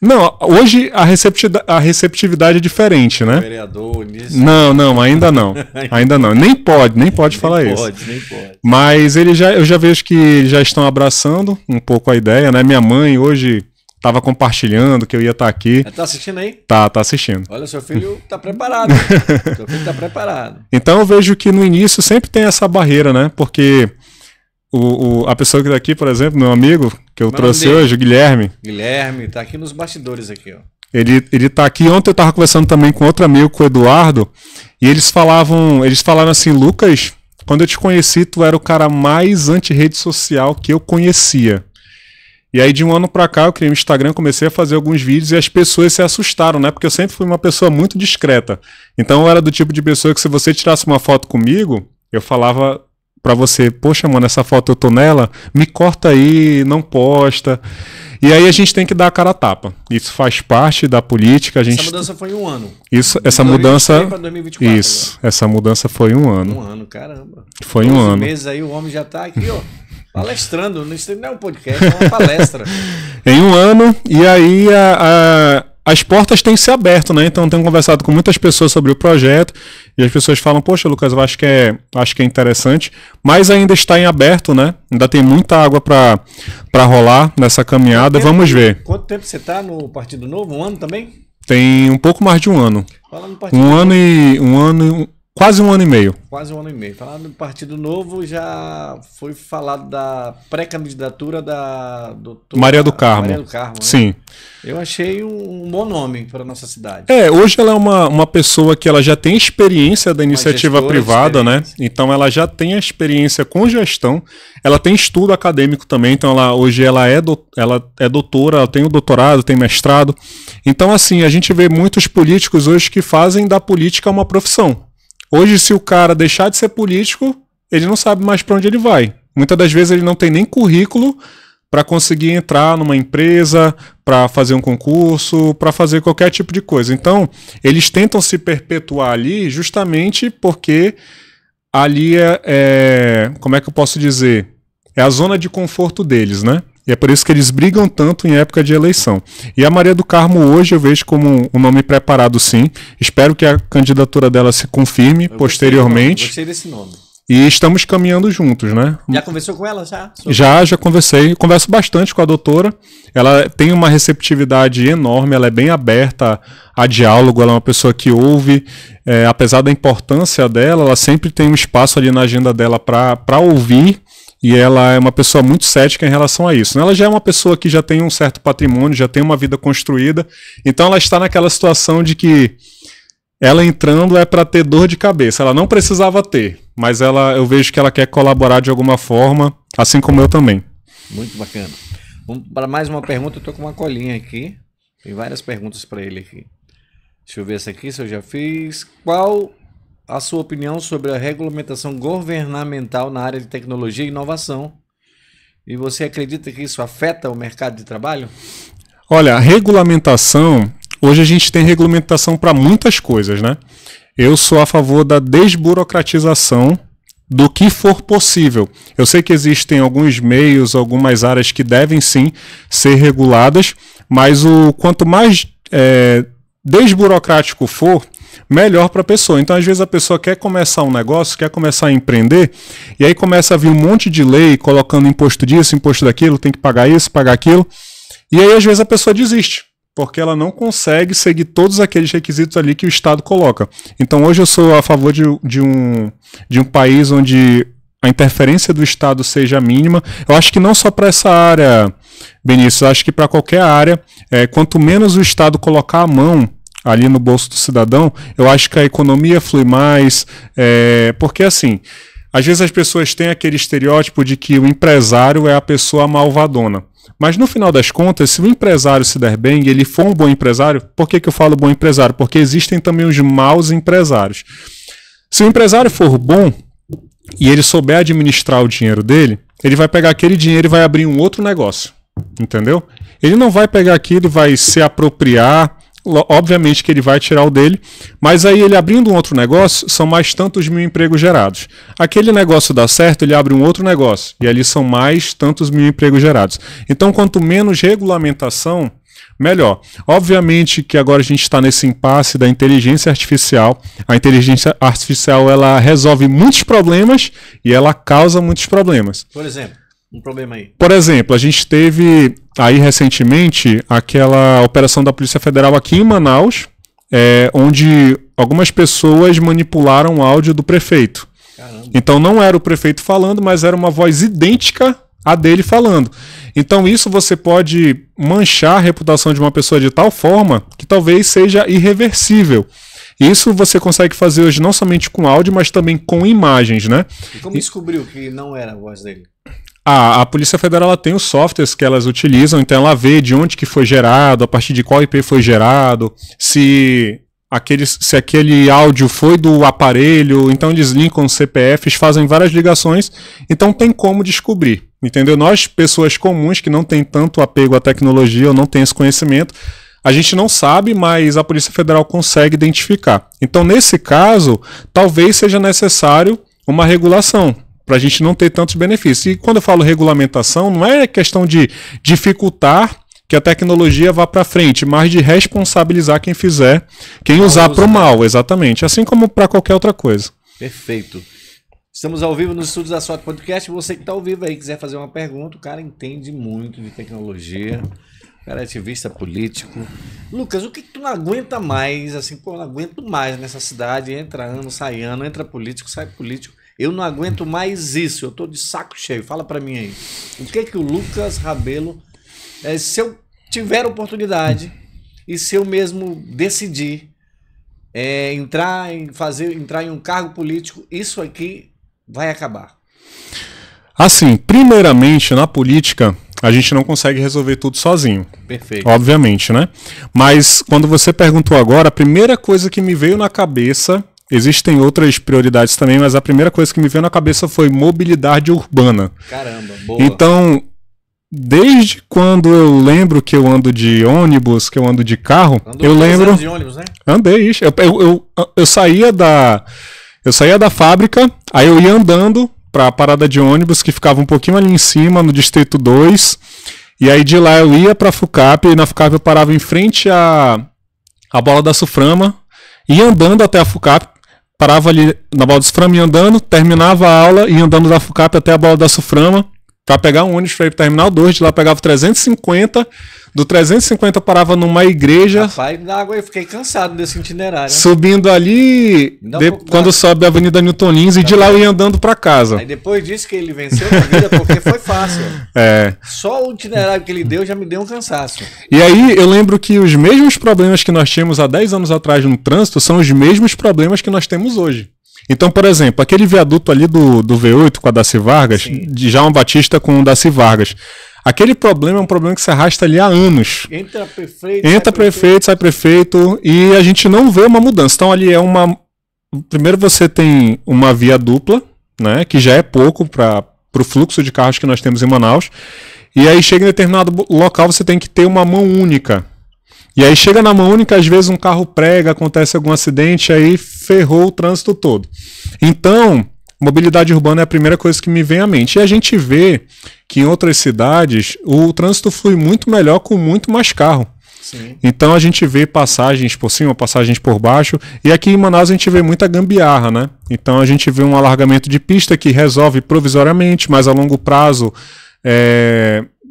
Não, hoje a receptividade é diferente, né? Vereador, nisso. Não, ainda não. Ainda não. Nem pode falar isso. Nem pode. Mas eu já vejo que eles já estão abraçando um pouco a ideia, né? Minha mãe hoje estava compartilhando que eu ia estar aqui. Tá assistindo aí? Tá assistindo. Olha, seu filho tá preparado. Seu filho tá preparado. Então eu vejo que no início sempre tem essa barreira, né? Porque a pessoa que tá aqui, por exemplo, meu amigo, que eu trouxe hoje, o Guilherme. Guilherme, tá aqui nos bastidores aqui, ó. Ele tá aqui. Ontem eu tava conversando também com outro amigo, com o Eduardo, e eles falaram assim, Lucas, quando eu te conheci, tu era o cara mais anti-rede social que eu conhecia. E aí de um ano pra cá eu criei um Instagram, comecei a fazer alguns vídeos e as pessoas se assustaram, né? Porque eu sempre fui uma pessoa muito discreta. Então eu era do tipo de pessoa que se você tirasse uma foto comigo, eu falava pra você, poxa, mano, essa foto eu tô nela, me corta aí, não posta. E aí a gente tem que dar a cara a tapa. Isso faz parte da política. Essa mudança foi um ano. Essa mudança. Pra 2024, isso, agora. Essa mudança foi um ano. Um ano, caramba. Foi um ano. Meses aí o homem já tá aqui, ó, palestrando. Isso não é um podcast, é uma palestra. Em um ano, e aí as portas têm se aberto, né? Então eu tenho conversado com muitas pessoas sobre o projeto e as pessoas falam, poxa, Lucas, eu acho que é interessante, mas ainda está em aberto, né? Ainda tem muita água para rolar nessa caminhada. Vamos ver. Quanto tempo você está no Partido Novo? Um ano também? Tem um pouco mais de um ano. Falando no Partido Novo. Quase um ano e meio. Quase um ano e meio. Falando do Partido Novo, já foi falado da pré-candidatura da doutora Maria do Carmo. Maria do Carmo, né? Sim. Eu achei um bom nome para a nossa cidade. Hoje ela é uma pessoa que ela já tem experiência da iniciativa privada, né? Então ela já tem a experiência com gestão, ela tem estudo acadêmico também, então hoje ela é doutora, ela tem o doutorado, tem mestrado. Então assim, a gente vê muitos políticos hoje que fazem da política uma profissão. Hoje, se o cara deixar de ser político, ele não sabe mais para onde ele vai. Muitas das vezes ele não tem nem currículo para conseguir entrar numa empresa, para fazer um concurso, para fazer qualquer tipo de coisa. Então, eles tentam se perpetuar ali justamente porque ali como é que eu posso dizer? É a zona de conforto deles, né? E é por isso que eles brigam tanto em época de eleição. E a Maria do Carmo hoje eu vejo como um nome preparado, sim. Espero que a candidatura dela se confirme posteriormente. Gostei desse nome. E estamos caminhando juntos, né? Já conversou com ela? Já conversei. Converso bastante com a doutora. Ela tem uma receptividade enorme, ela é bem aberta a diálogo, ela é uma pessoa que ouve. Apesar da importância dela, ela sempre tem um espaço ali na agenda dela para ouvir. E ela é uma pessoa muito cética em relação a isso. Ela já é uma pessoa que já tem um certo patrimônio, já tem uma vida construída. Então ela está naquela situação de que ela entrando é para ter dor de cabeça. Ela não precisava ter, mas eu vejo que ela quer colaborar de alguma forma, assim como eu também. Muito bacana. Vamos para mais uma pergunta. Eu estou com uma colinha aqui. Tem várias perguntas para ele aqui. Deixa eu ver essa aqui, se eu já fiz. Qual a sua opinião sobre a regulamentação governamental na área de tecnologia e inovação? E você acredita que isso afeta o mercado de trabalho? Olha, a regulamentação, hoje a gente tem regulamentação para muitas coisas, né? Eu sou a favor da desburocratização do que for possível. Eu sei que existem alguns meios, algumas áreas que devem sim ser reguladas, mas quanto mais desburocrático for, melhor para a pessoa. Então, às vezes, a pessoa quer começar um negócio, quer começar a empreender, e aí começa a vir um monte de lei colocando imposto disso, imposto daquilo, tem que pagar isso, pagar aquilo. E aí, às vezes, a pessoa desiste, porque ela não consegue seguir todos aqueles requisitos ali que o Estado coloca. Então, hoje eu sou a favor de um país onde a interferência do Estado seja mínima. Eu acho que não só para essa área, Benício, eu acho que para qualquer área, quanto menos o Estado colocar a mão ali no bolso do cidadão, eu acho que a economia flui mais, porque assim, às vezes as pessoas têm aquele estereótipo de que o empresário é a pessoa malvadona. Mas no final das contas, se o empresário se der bem e ele for um bom empresário, por que eu falo bom empresário? Porque existem também os maus empresários. Se o empresário for bom e ele souber administrar o dinheiro dele, ele vai pegar aquele dinheiro e vai abrir um outro negócio, entendeu? Ele não vai pegar aquilo e vai se apropriar, obviamente que ele vai tirar o dele, mas aí ele abrindo um outro negócio, são mais tantos mil empregos gerados. Aquele negócio dá certo, ele abre um outro negócio, e ali são mais tantos mil empregos gerados. Então, quanto menos regulamentação, melhor. Obviamente que agora a gente está nesse impasse da inteligência artificial. A inteligência artificial, ela resolve muitos problemas e ela causa muitos problemas. Por exemplo, um problema aí. Por exemplo, a gente teve aí recentemente aquela operação da Polícia Federal aqui em Manaus, onde algumas pessoas manipularam o áudio do prefeito. Caramba. Então não era o prefeito falando, mas era uma voz idêntica a dele falando. Então isso você pode manchar a reputação de uma pessoa de tal forma que talvez seja irreversível. Isso você consegue fazer hoje não somente com áudio, mas também com imagens, né? E como descobriu que não era a voz dele? A Polícia Federal ela tem os softwares que elas utilizam, então ela vê de onde que foi gerado, a partir de qual IP foi gerado, se aquele áudio foi do aparelho, então eles linkam os CPFs, fazem várias ligações, então tem como descobrir, entendeu? Nós, pessoas comuns que não tem tanto apego à tecnologia ou não tem esse conhecimento, a gente não sabe, mas a Polícia Federal consegue identificar. Então, nesse caso, talvez seja necessário uma regulação, para a gente não ter tantos benefícios. E quando eu falo regulamentação, não é questão de dificultar que a tecnologia vá para frente, mas de responsabilizar quem fizer, quem usar para o mal, exatamente. Assim como para qualquer outra coisa. Perfeito. Estamos ao vivo nos estúdios da SWOT Podcast. Você que está ao vivo aí, quiser fazer uma pergunta, o cara entende muito de tecnologia, o cara é ativista político. Lucas, o que tu não aguenta mais, assim, pô, eu não aguento mais nessa cidade, entra ano, sai ano, entra político, sai político. Eu não aguento mais isso, eu tô de saco cheio. Fala pra mim aí. O que o Lucas Rabelo, se eu tiver oportunidade e se eu mesmo decidir entrar em um cargo político, isso aqui vai acabar? Assim, primeiramente, na política, a gente não consegue resolver tudo sozinho. Perfeito. Obviamente, né? Mas quando você perguntou agora, a primeira coisa que me veio na cabeça... Existem outras prioridades também, mas a primeira coisa que me veio na cabeça foi mobilidade urbana. Caramba, boa. Então, desde quando eu lembro que eu ando de ônibus, que eu ando de carro, eu lembro... de ônibus, né? Andei, isso. Eu saía da fábrica, aí eu ia andando para a parada de ônibus, que ficava um pouquinho ali em cima, no Distrito 2, e aí de lá eu ia para a FUCAP, e na FUCAP eu parava em frente à Bola da Suframa, ia andando até a FUCAP, parava ali na Bola da Suframa e andando, terminava a aula e andando da FUCAP até a Bola da Suframa para pegar um ônibus para ir para o Terminal 2, de lá pegava 350, do 350 parava numa igreja. Rapaz, na água eu fiquei cansado desse itinerário. Subindo ali, quando sobe a Avenida Newton Lins, e de lá eu ia andando para casa. Aí depois disso que ele venceu na vida, porque foi fácil. Só o itinerário que ele deu já me deu um cansaço. E aí eu lembro que os mesmos problemas que nós tínhamos há 10 anos atrás no trânsito são os mesmos problemas que nós temos hoje. Então, por exemplo, aquele viaduto ali do V8 com a Daci Vargas, sim, de João Batista com o Daci Vargas, aquele problema é um problema que se arrasta ali há anos. Entra prefeito, sai prefeito, e a gente não vê uma mudança. Então ali é uma... Primeiro você tem uma via dupla, né, que já é pouco para o fluxo de carros que nós temos em Manaus, e aí chega em determinado local você tem que ter uma mão única. E aí chega na mão única, às vezes um carro prega, acontece algum acidente, aí ferrou o trânsito todo. Então, mobilidade urbana é a primeira coisa que me vem à mente. E a gente vê que em outras cidades o trânsito flui muito melhor com muito mais carro. Sim. Então a gente vê passagens por cima, passagens por baixo, e aqui em Manaus a gente vê muita gambiarra, né? Então a gente vê um alargamento de pista que resolve provisoriamente, mas a longo prazo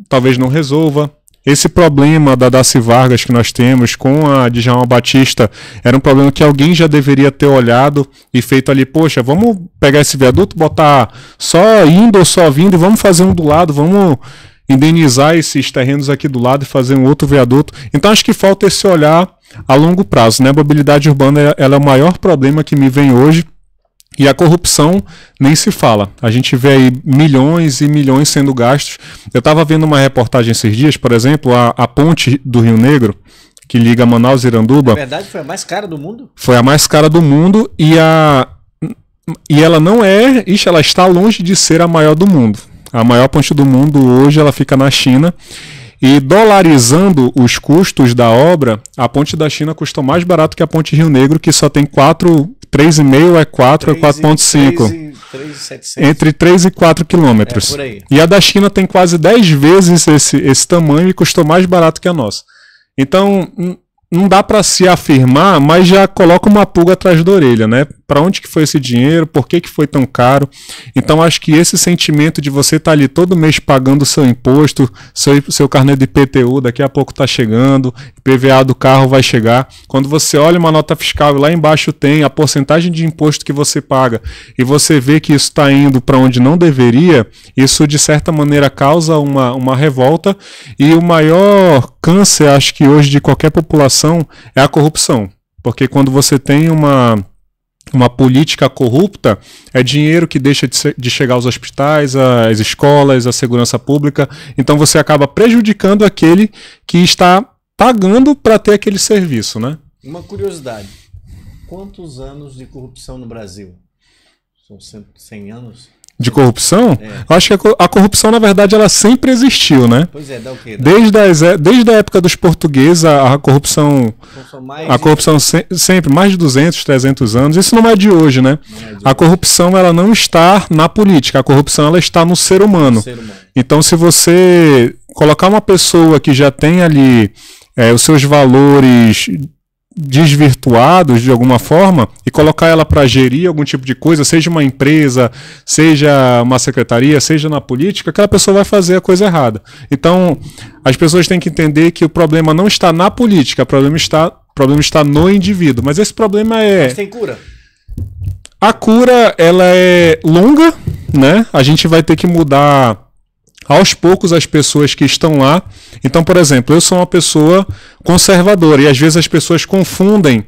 talvez não resolva. esse problema da Darcy Vargas que nós temos com a Djalma Batista era um problema que alguém já deveria ter olhado e feito ali, poxa, vamos pegar esse viaduto, botar só indo ou só vindo e vamos fazer um do lado, vamos indenizar esses terrenos aqui do lado e fazer um outro viaduto. Então acho que falta esse olhar a longo prazo, né? A mobilidade urbana ela é o maior problema que me vem hoje. E a corrupção nem se fala. A gente vê aí milhões e milhões sendo gastos. Eu estava vendo uma reportagem esses dias, por exemplo, a ponte do Rio Negro, que liga Manaus e Iranduba. Na verdade, foi a mais cara do mundo? Foi a mais cara do mundo e ela não é... Ixi, ela está longe de ser a maior do mundo. A maior ponte do mundo hoje ela fica na China. E dolarizando os custos da obra, a ponte da China custou mais barato que a ponte Rio Negro, que só tem 3,5 é 4, é 4,5. Entre 3 e 4 quilômetros. E a da China tem quase 10 vezes esse tamanho e custou mais barato que a nossa. Então, não dá para se afirmar, mas já coloca uma pulga atrás da orelha, né? Para onde que foi esse dinheiro? Por que que foi tão caro? Então acho que esse sentimento de você estar ali todo mês pagando o seu imposto, seu carnê de IPTU daqui a pouco está chegando, IPVA do carro vai chegar. Quando você olha uma nota fiscal e lá embaixo tem a porcentagem de imposto que você paga e você vê que isso está indo para onde não deveria, isso de certa maneira causa uma revolta e o maior câncer, acho que hoje de qualquer população é a corrupção. Porque quando você tem uma política corrupta, é dinheiro que deixa de chegar aos hospitais, às escolas, à segurança pública. Então você acaba prejudicando aquele que está pagando para ter aquele serviço, né? Uma curiosidade. Quantos anos de corrupção no Brasil? São 100 anos? De corrupção? É. Eu acho que a corrupção, na verdade, ela sempre existiu, né? Pois é, dá o quê? Desde a época dos portugueses, a corrupção... sempre, mais de 200, 300 anos. Isso não é de hoje, né? A corrupção, ela não está na política. A corrupção, ela está no ser humano. Então, se você colocar uma pessoa que já tem ali os seus valores desvirtuados de alguma forma e colocar ela para gerir algum tipo de coisa, seja uma empresa, seja uma secretaria, seja na política, aquela pessoa vai fazer a coisa errada. Então, as pessoas têm que entender que o problema não está na política, o problema está no indivíduo. Mas esse problema é... Mas tem cura? A cura, ela é longa, né? A gente vai ter que mudar aos poucos as pessoas que estão lá. Então, por exemplo, eu sou uma pessoa conservadora e às vezes as pessoas confundem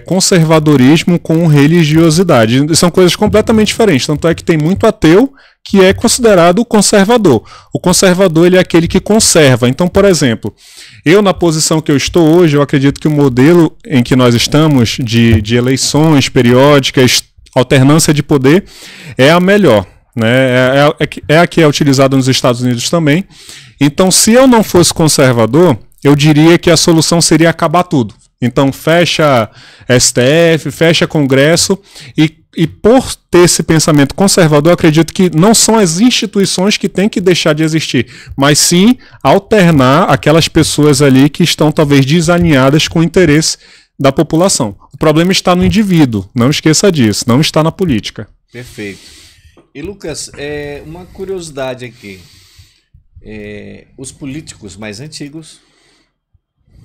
conservadorismo com religiosidade. São coisas completamente diferentes. Tanto é que tem muito ateu que é considerado conservador. O conservador ele é aquele que conserva. Então, por exemplo, eu na posição que eu estou hoje, eu acredito que o modelo em que nós estamos de eleições periódicas, alternância de poder, é a melhor. Né? É a que é utilizada nos Estados Unidos também. Então, se eu não fosse conservador, eu diria que a solução seria acabar tudo. Então, fecha STF, fecha Congresso e por ter esse pensamento conservador, eu acredito que não são as instituições que têm que deixar de existir, mas sim alternar aquelas pessoas ali que estão talvez desalinhadas com o interesse da população. O problema está no indivíduo, não esqueça disso, não está na política. Perfeito. E Lucas, uma curiosidade aqui. Os políticos mais antigos,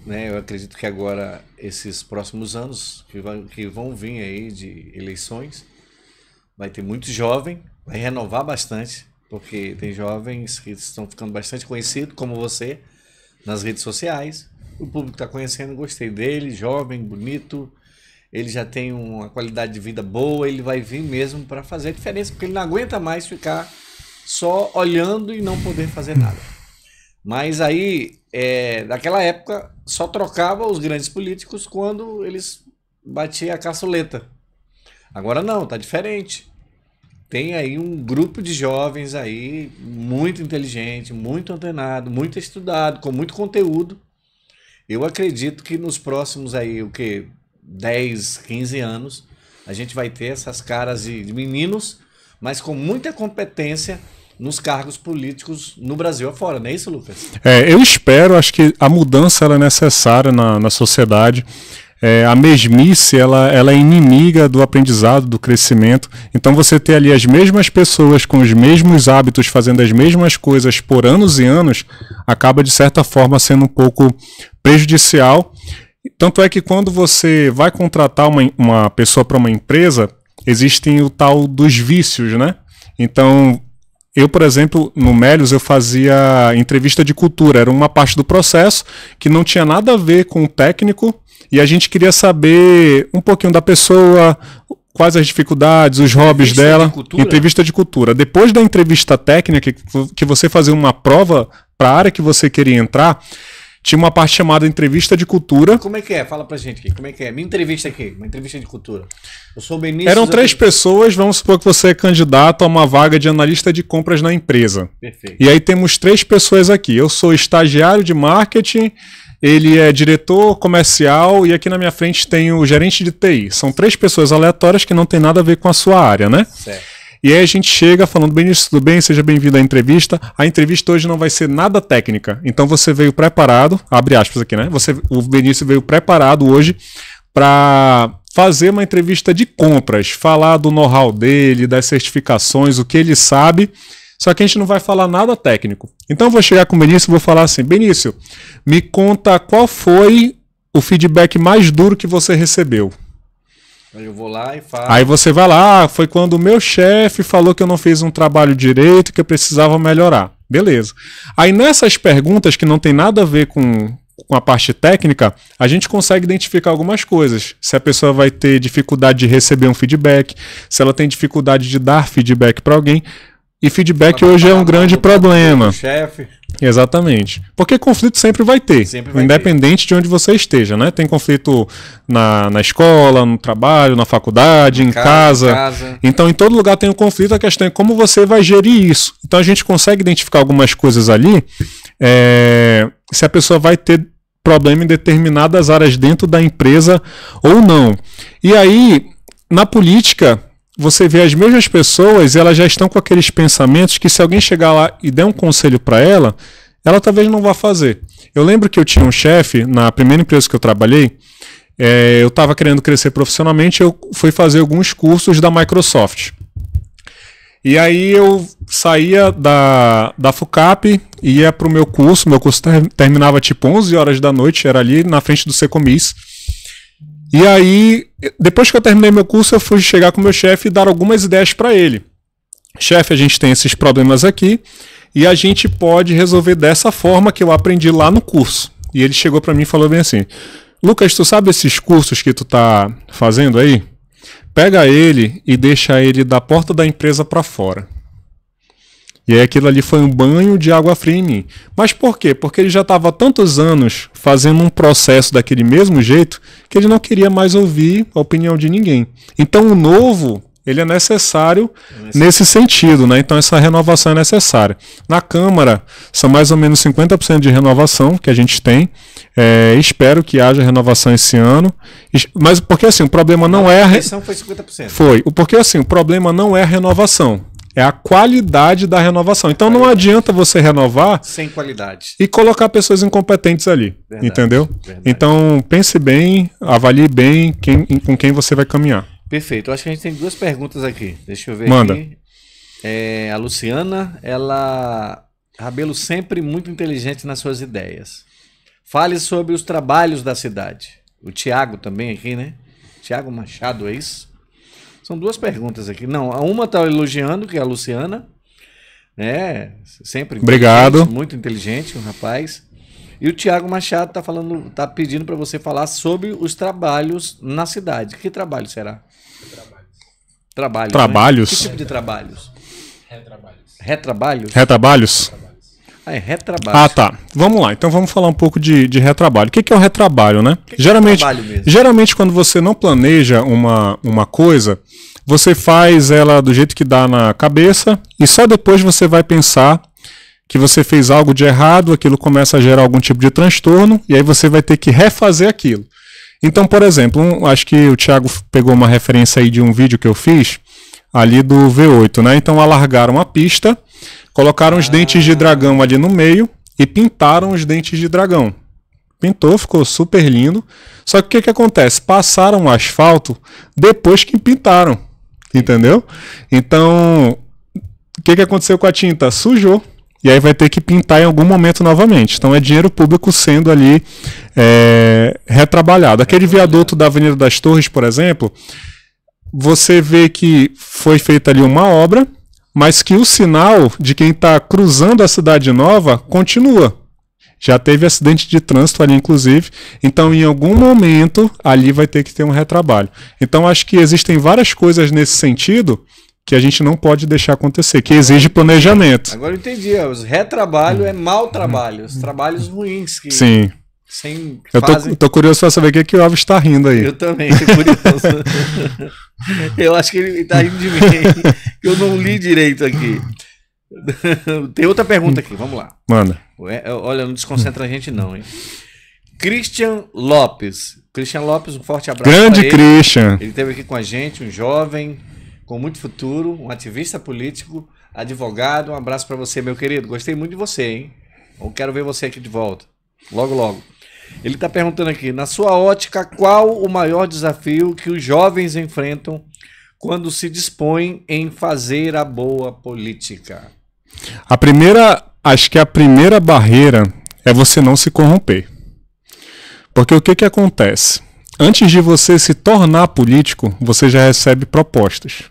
né, eu acredito que agora, esses próximos anos que vão vir aí de eleições, vai ter muito jovem, vai renovar bastante, porque tem jovens que estão ficando bastante conhecidos, como você, nas redes sociais. O público está conhecendo, gostei dele, jovem, bonito. Ele já tem uma qualidade de vida boa, ele vai vir mesmo para fazer a diferença, porque ele não aguenta mais ficar só olhando e não poder fazer nada. Mas aí, naquela época, só trocava os grandes políticos quando eles batiam a caçuleta. Agora não, tá diferente. Tem aí um grupo de jovens aí, muito inteligente, muito antenado, muito estudado, com muito conteúdo. Eu acredito que nos próximos aí, 10, 15 anos, a gente vai ter essas caras de meninos, mas com muita competência nos cargos políticos no Brasil afora, não é isso, Lucas? Eu espero, acho que a mudança ela é necessária na sociedade. a mesmice, ela é inimiga do aprendizado, do crescimento. Então você ter ali as mesmas pessoas com os mesmos hábitos, fazendo as mesmas coisas por anos e anos, acaba de certa forma sendo um pouco prejudicial. Tanto é que quando você vai contratar uma pessoa para uma empresa, existem o tal dos vícios, né? Então, eu, por exemplo, no Melios, eu fazia entrevista de cultura. Era uma parte do processo que não tinha nada a ver com o técnico e a gente queria saber um pouquinho da pessoa, quais as dificuldades, os hobbies dela. Entrevista de cultura. Depois da entrevista técnica, que você fazia uma prova para a área que você queria entrar, tinha uma parte chamada entrevista de cultura. Como é que é? Fala pra gente aqui. Como é que é? Minha entrevista aqui, uma entrevista de cultura. Eu sou o Benício. Eram 3 pessoas, vamos supor que você é candidato a uma vaga de analista de compras na empresa. Perfeito. E aí temos 3 pessoas aqui. Eu sou estagiário de marketing, ele é diretor comercial e aqui na minha frente tem o gerente de TI. São 3 pessoas aleatórias que não tem nada a ver com a sua área, né? Certo. E aí a gente chega falando, Benício, tudo bem? Seja bem-vindo à entrevista. A entrevista hoje não vai ser nada técnica. Então você veio preparado, abre aspas aqui, né? O Benício veio preparado hoje para fazer uma entrevista de compras, falar do know-how dele, das certificações, o que ele sabe, só que a gente não vai falar nada técnico. Então eu vou chegar com o Benício e vou falar assim, Benício, me conta qual foi o feedback mais duro que você recebeu. Aí eu vou lá e falo. Aí você vai lá, foi quando o meu chefe falou que eu não fiz um trabalho direito, que eu precisava melhorar. Beleza. Aí nessas perguntas que não tem nada a ver com a parte técnica, a gente consegue identificar algumas coisas. Se a pessoa vai ter dificuldade de receber um feedback, se ela tem dificuldade de dar feedback para alguém. E feedback hoje é um grande problema. Chefe. Exatamente. Porque conflito sempre vai ter, independente de onde você esteja, né? Tem conflito na escola, no trabalho, na faculdade, em casa. Então, em todo lugar tem um conflito, a questão é como você vai gerir isso. Então, a gente consegue identificar algumas coisas ali, se a pessoa vai ter problema em determinadas áreas dentro da empresa ou não. E aí, na política, você vê as mesmas pessoas e elas já estão com aqueles pensamentos que se alguém chegar lá e der um conselho para ela talvez não vá fazer. Eu lembro que eu tinha um chefe, na primeira empresa que eu trabalhei, eu estava querendo crescer profissionalmente, eu fui fazer alguns cursos da Microsoft. E aí eu saía da FUCAP, ia para o meu curso terminava tipo 11 horas da noite, era ali na frente do Secomis. E aí, depois que eu terminei meu curso, eu fui chegar com o meu chefe e dar algumas ideias para ele. Chefe, a gente tem esses problemas aqui e a gente pode resolver dessa forma que eu aprendi lá no curso. E ele chegou para mim e falou bem assim, Lucas, tu sabe esses cursos que tu tá fazendo aí? Pega ele e deixa ele da porta da empresa para fora. E aí aquilo ali foi um banho de água fria em mim. Mas por quê? Porque ele já estava há tantos anos fazendo um processo daquele mesmo jeito que ele não queria mais ouvir a opinião de ninguém. Então o novo, ele é necessário nesse sentido, né? Então essa renovação é necessária. Na Câmara, são mais ou menos 50% de renovação que a gente tem. Espero que haja renovação esse ano. Mas porque assim, o problema não é... A eleição foi 50%. Foi. Porque assim, o problema não é a renovação. É a qualidade da renovação. Então não adianta você renovar sem qualidade e colocar pessoas incompetentes ali. Verdade, entendeu? Verdade. Então pense bem, avalie bem com quem você vai caminhar. Perfeito. Eu acho que a gente tem 2 perguntas aqui. Deixa eu ver. Manda. Aqui. A Luciana, Rabelo sempre muito inteligente nas suas ideias. Fale sobre os trabalhos da cidade. O Tiago também aqui, né? Tiago Machado, é isso? São 2 perguntas aqui. Não, uma está elogiando, que é a Luciana, né? Sempre obrigado. Muito inteligente, um rapaz. E o Tiago Machado tá pedindo para você falar sobre os trabalhos na cidade. Que trabalho será? Trabalhos. Trabalhos? Né? Que tipo de trabalhos? Retrabalhos. Retrabalhos? Retrabalhos? Retrabalho. Ah, tá. Vamos lá. Então vamos falar um pouco de retrabalho. O que é o retrabalho, né? Geralmente quando você não planeja uma coisa, você faz ela do jeito que dá na cabeça e só depois você vai pensar que você fez algo de errado, aquilo começa a gerar algum tipo de transtorno e aí você vai ter que refazer aquilo. Então, por exemplo, acho que o Thiago pegou uma referência aí de um vídeo que eu fiz ali do V8, né? Então alargaram a pista, colocaram os dentes de dragão ali no meio e pintaram os dentes de dragão. Pintou, ficou super lindo. Só que o que que acontece? Passaram o asfalto depois que pintaram, entendeu? Então, o que que aconteceu com a tinta? Sujou. E aí vai ter que pintar em algum momento novamente. Então é dinheiro público sendo ali retrabalhado. Aquele viaduto da Avenida das Torres, por exemplo, você vê que foi feita ali uma obra, mas que o sinal de quem está cruzando a Cidade Nova continua. Já teve acidente de trânsito ali, inclusive. Então, em algum momento, ali vai ter que ter um retrabalho. Então, acho que existem várias coisas nesse sentido que a gente não pode deixar acontecer, que exige planejamento. Agora eu entendi. Os retrabalho é mau trabalho. Os trabalhos ruins que... Sim. Sem Eu tô curioso para saber o que o Alves está rindo aí. Eu também, tô curioso. Eu acho que ele tá rindo de mim. Eu não li direito aqui. Tem outra pergunta aqui, vamos lá. Manda. Olha, não desconcentra a gente não, hein? Christian Lopes. Christian Lopes, um forte abraço. Grande Christian. Ele esteve aqui com a gente, um jovem com muito futuro, um ativista político, advogado. Um abraço para você, meu querido. Gostei muito de você, hein? Eu quero ver você aqui de volta. Logo, logo. Ele está perguntando aqui, na sua ótica, qual o maior desafio que os jovens enfrentam quando se dispõem em fazer a boa política? Acho que a primeira barreira é você não se corromper. Porque o que que acontece? Antes de você se tornar político, você já recebe propostas.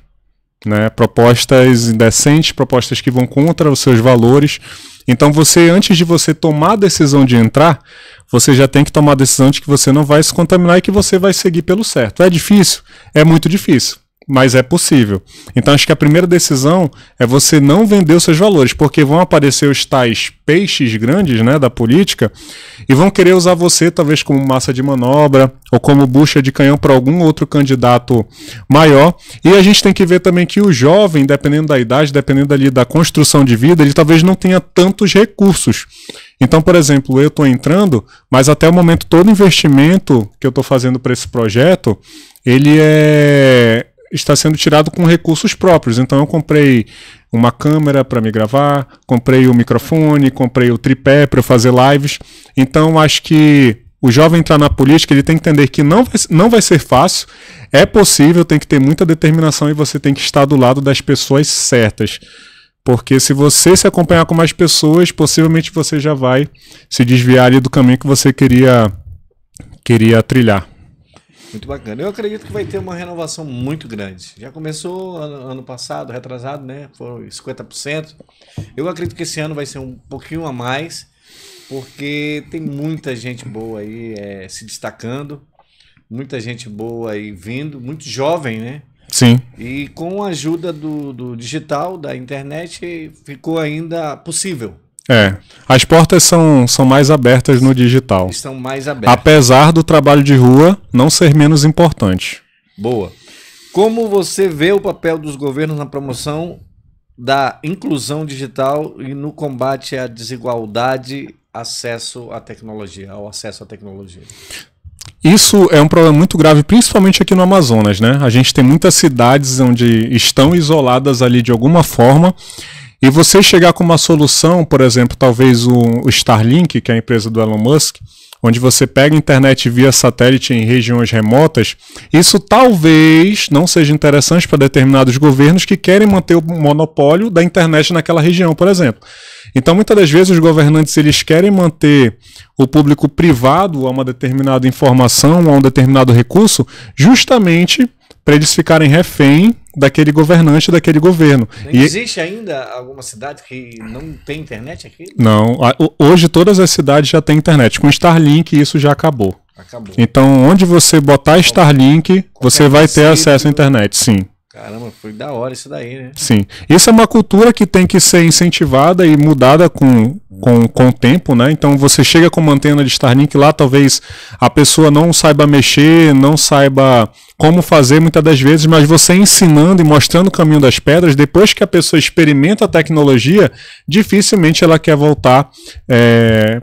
Né? Propostas indecentes, propostas que vão contra os seus valores. Então antes de você tomar a decisão de entrar, você já tem que tomar a decisão de que você não vai se contaminar e que você vai seguir pelo certo. É difícil? É muito difícil, mas é possível. Então acho que a primeira decisão é você não vender os seus valores, porque vão aparecer os tais peixes grandes, né, da política e vão querer usar você talvez como massa de manobra ou como bucha de canhão para algum outro candidato maior. E a gente tem que ver também que o jovem, dependendo da idade, dependendo ali da construção de vida, ele talvez não tenha tantos recursos. Então, por exemplo, eu estou entrando, mas até o momento todo investimento que eu estou fazendo para esse projeto, ele está sendo tirado com recursos próprios. Então eu comprei uma câmera para me gravar, comprei o microfone, comprei o tripé para eu fazer lives. Então acho que o jovem entrar na política, ele tem que entender que não vai ser fácil, é possível, tem que ter muita determinação e você tem que estar do lado das pessoas certas. Porque se você se acompanhar com mais pessoas, possivelmente você já vai se desviar ali do caminho que você queria trilhar. Muito bacana. Eu acredito que vai ter uma renovação muito grande. Já começou ano passado, retrasado, né? Foram 50%. Eu acredito que esse ano vai ser um pouquinho a mais, porque tem muita gente boa aí se destacando, muita gente boa aí vindo, muito jovem, né? Sim. E com a ajuda do digital, da internet, ficou ainda possível. As portas são mais abertas no digital. Estão mais abertas. Apesar do trabalho de rua não ser menos importante. Boa. Como você vê o papel dos governos na promoção da inclusão digital e no combate à desigualdade, ao acesso à tecnologia? Isso é um problema muito grave, principalmente aqui no Amazonas, né? A gente tem muitas cidades onde estão isoladas ali de alguma forma. E você chegar com uma solução, por exemplo, talvez o Starlink, que é a empresa do Elon Musk, onde você pega a internet via satélite em regiões remotas, isso talvez não seja interessante para determinados governos que querem manter o monopólio da internet naquela região, por exemplo. Então, muitas das vezes, os governantes eles querem manter o público privado a uma determinada informação, a um determinado recurso, justamente para eles ficarem refém daquele governante, daquele governo. Existe ainda alguma cidade que não tem internet aqui? Não. Hoje todas as cidades já têm internet. Com Starlink isso já acabou. Então, onde você botar Starlink, você vai ter acesso à internet, sim. Caramba, foi da hora isso daí, né? Sim. Isso é uma cultura que tem que ser incentivada e mudada com o tempo, né? Então você chega com uma antena de Starlink lá, talvez a pessoa não saiba mexer, não saiba como fazer muitas das vezes, mas você ensinando e mostrando o caminho das pedras, depois que a pessoa experimenta a tecnologia, dificilmente ela quer voltar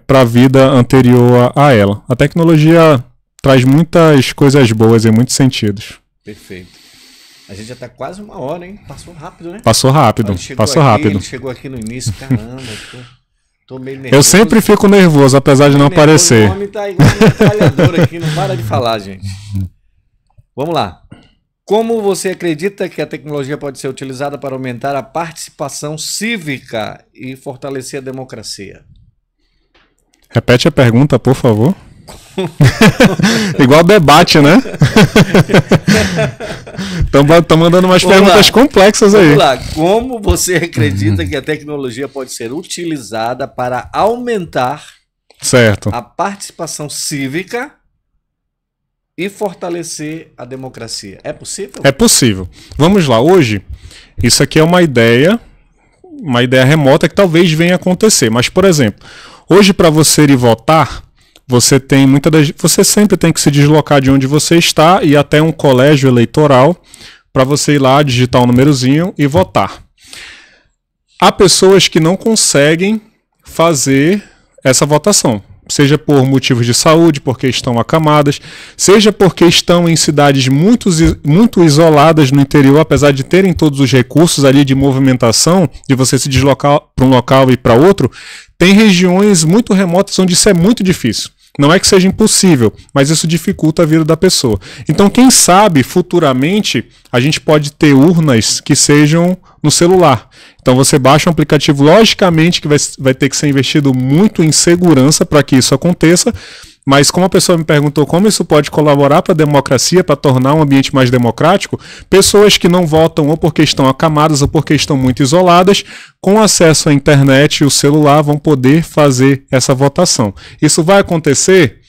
para a vida anterior a ela. A tecnologia traz muitas coisas boas em muitos sentidos. Perfeito. A gente já tá quase 1 hora, hein? Passou rápido, né? Passou rápido. Ele chegou aqui no início, caramba. Tô meio nervoso. Eu sempre fico nervoso, apesar de não parecer. O homem tá igual um metralhador aqui, não para de falar, gente. Vamos lá. Como você acredita que a tecnologia pode ser utilizada para aumentar a participação cívica e fortalecer a democracia? Repete a pergunta, por favor. Igual debate, né? Estão mandando umas perguntas complexas aí. Vamos lá. Como você acredita que a tecnologia pode ser utilizada para aumentar a participação cívica e fortalecer a democracia? É possível? É possível. Vamos lá. Hoje, isso aqui é uma ideia remota que talvez venha a acontecer. Mas, por exemplo, hoje para você ir votar, você sempre tem que se deslocar de onde você está e ir até um colégio eleitoral para você ir lá, digitar um númerozinho e votar. Há pessoas que não conseguem fazer essa votação, seja por motivos de saúde, porque estão acamadas, seja porque estão em cidades muito isoladas no interior, apesar de terem todos os recursos ali de movimentação, de você se deslocar para um local e para outro, tem regiões muito remotas onde isso é muito difícil. Não é que seja impossível, mas isso dificulta a vida da pessoa. Então, quem sabe, futuramente, a gente pode ter urnas que sejam no celular. Então, você baixa um aplicativo, logicamente que vai ter que ser investido muito em segurança para que isso aconteça, mas como a pessoa me perguntou como isso pode colaborar para a democracia, para tornar um ambiente mais democrático, pessoas que não votam ou porque estão acamadas ou porque estão muito isoladas, com acesso à internet e o celular vão poder fazer essa votação. Isso vai acontecer?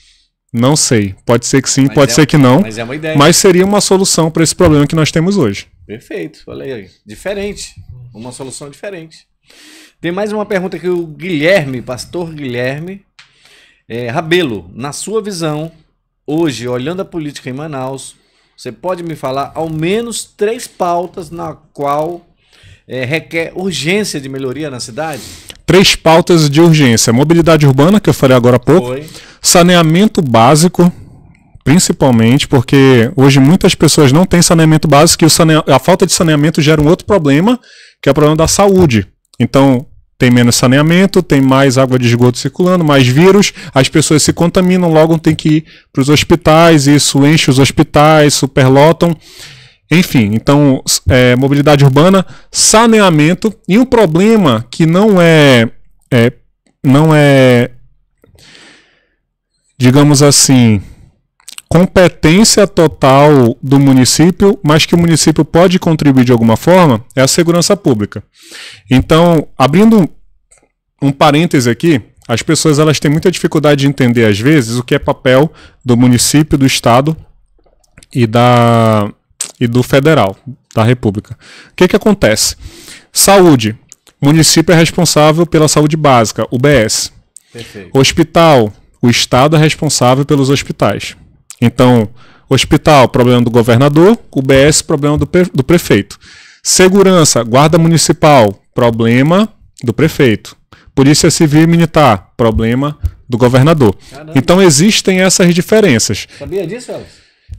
Não sei. Pode ser que sim, mas pode ser que não. Mas é uma ideia. Mas seria uma solução para esse problema que nós temos hoje. Perfeito. Olha aí. Diferente. Uma solução diferente. Tem mais uma pergunta aqui, o Guilherme, pastor Guilherme. Rabelo, na sua visão, hoje, olhando a política em Manaus, você pode me falar ao menos 3 pautas na qual requer urgência de melhoria na cidade? 3 pautas de urgência. Mobilidade urbana, que eu falei agora há pouco. Saneamento básico, principalmente, porque hoje muitas pessoas não têm saneamento básico e a falta de saneamento gera um outro problema, que é o problema da saúde. Então, tem menos saneamento, tem mais água de esgoto circulando, mais vírus, as pessoas se contaminam, logo tem que ir para os hospitais, isso enche os hospitais, superlotam. Enfim, então, mobilidade urbana, saneamento, e um problema que não é, digamos assim, competência total do município, mas que o município pode contribuir de alguma forma, é a segurança pública. Então, abrindo um parêntese aqui, as pessoas elas têm muita dificuldade de entender, às vezes, o que é papel do município, do estado e do federal, da república. O que acontece? Saúde. O município é responsável pela saúde básica, UBS. Perfeito. Hospital. O estado é responsável pelos hospitais. Então, hospital, problema do governador, UBS, problema do prefeito. Segurança, guarda municipal, problema do prefeito. Polícia civil e militar, problema do governador. Caramba. Então, existem essas diferenças. Sabia disso, Elvis?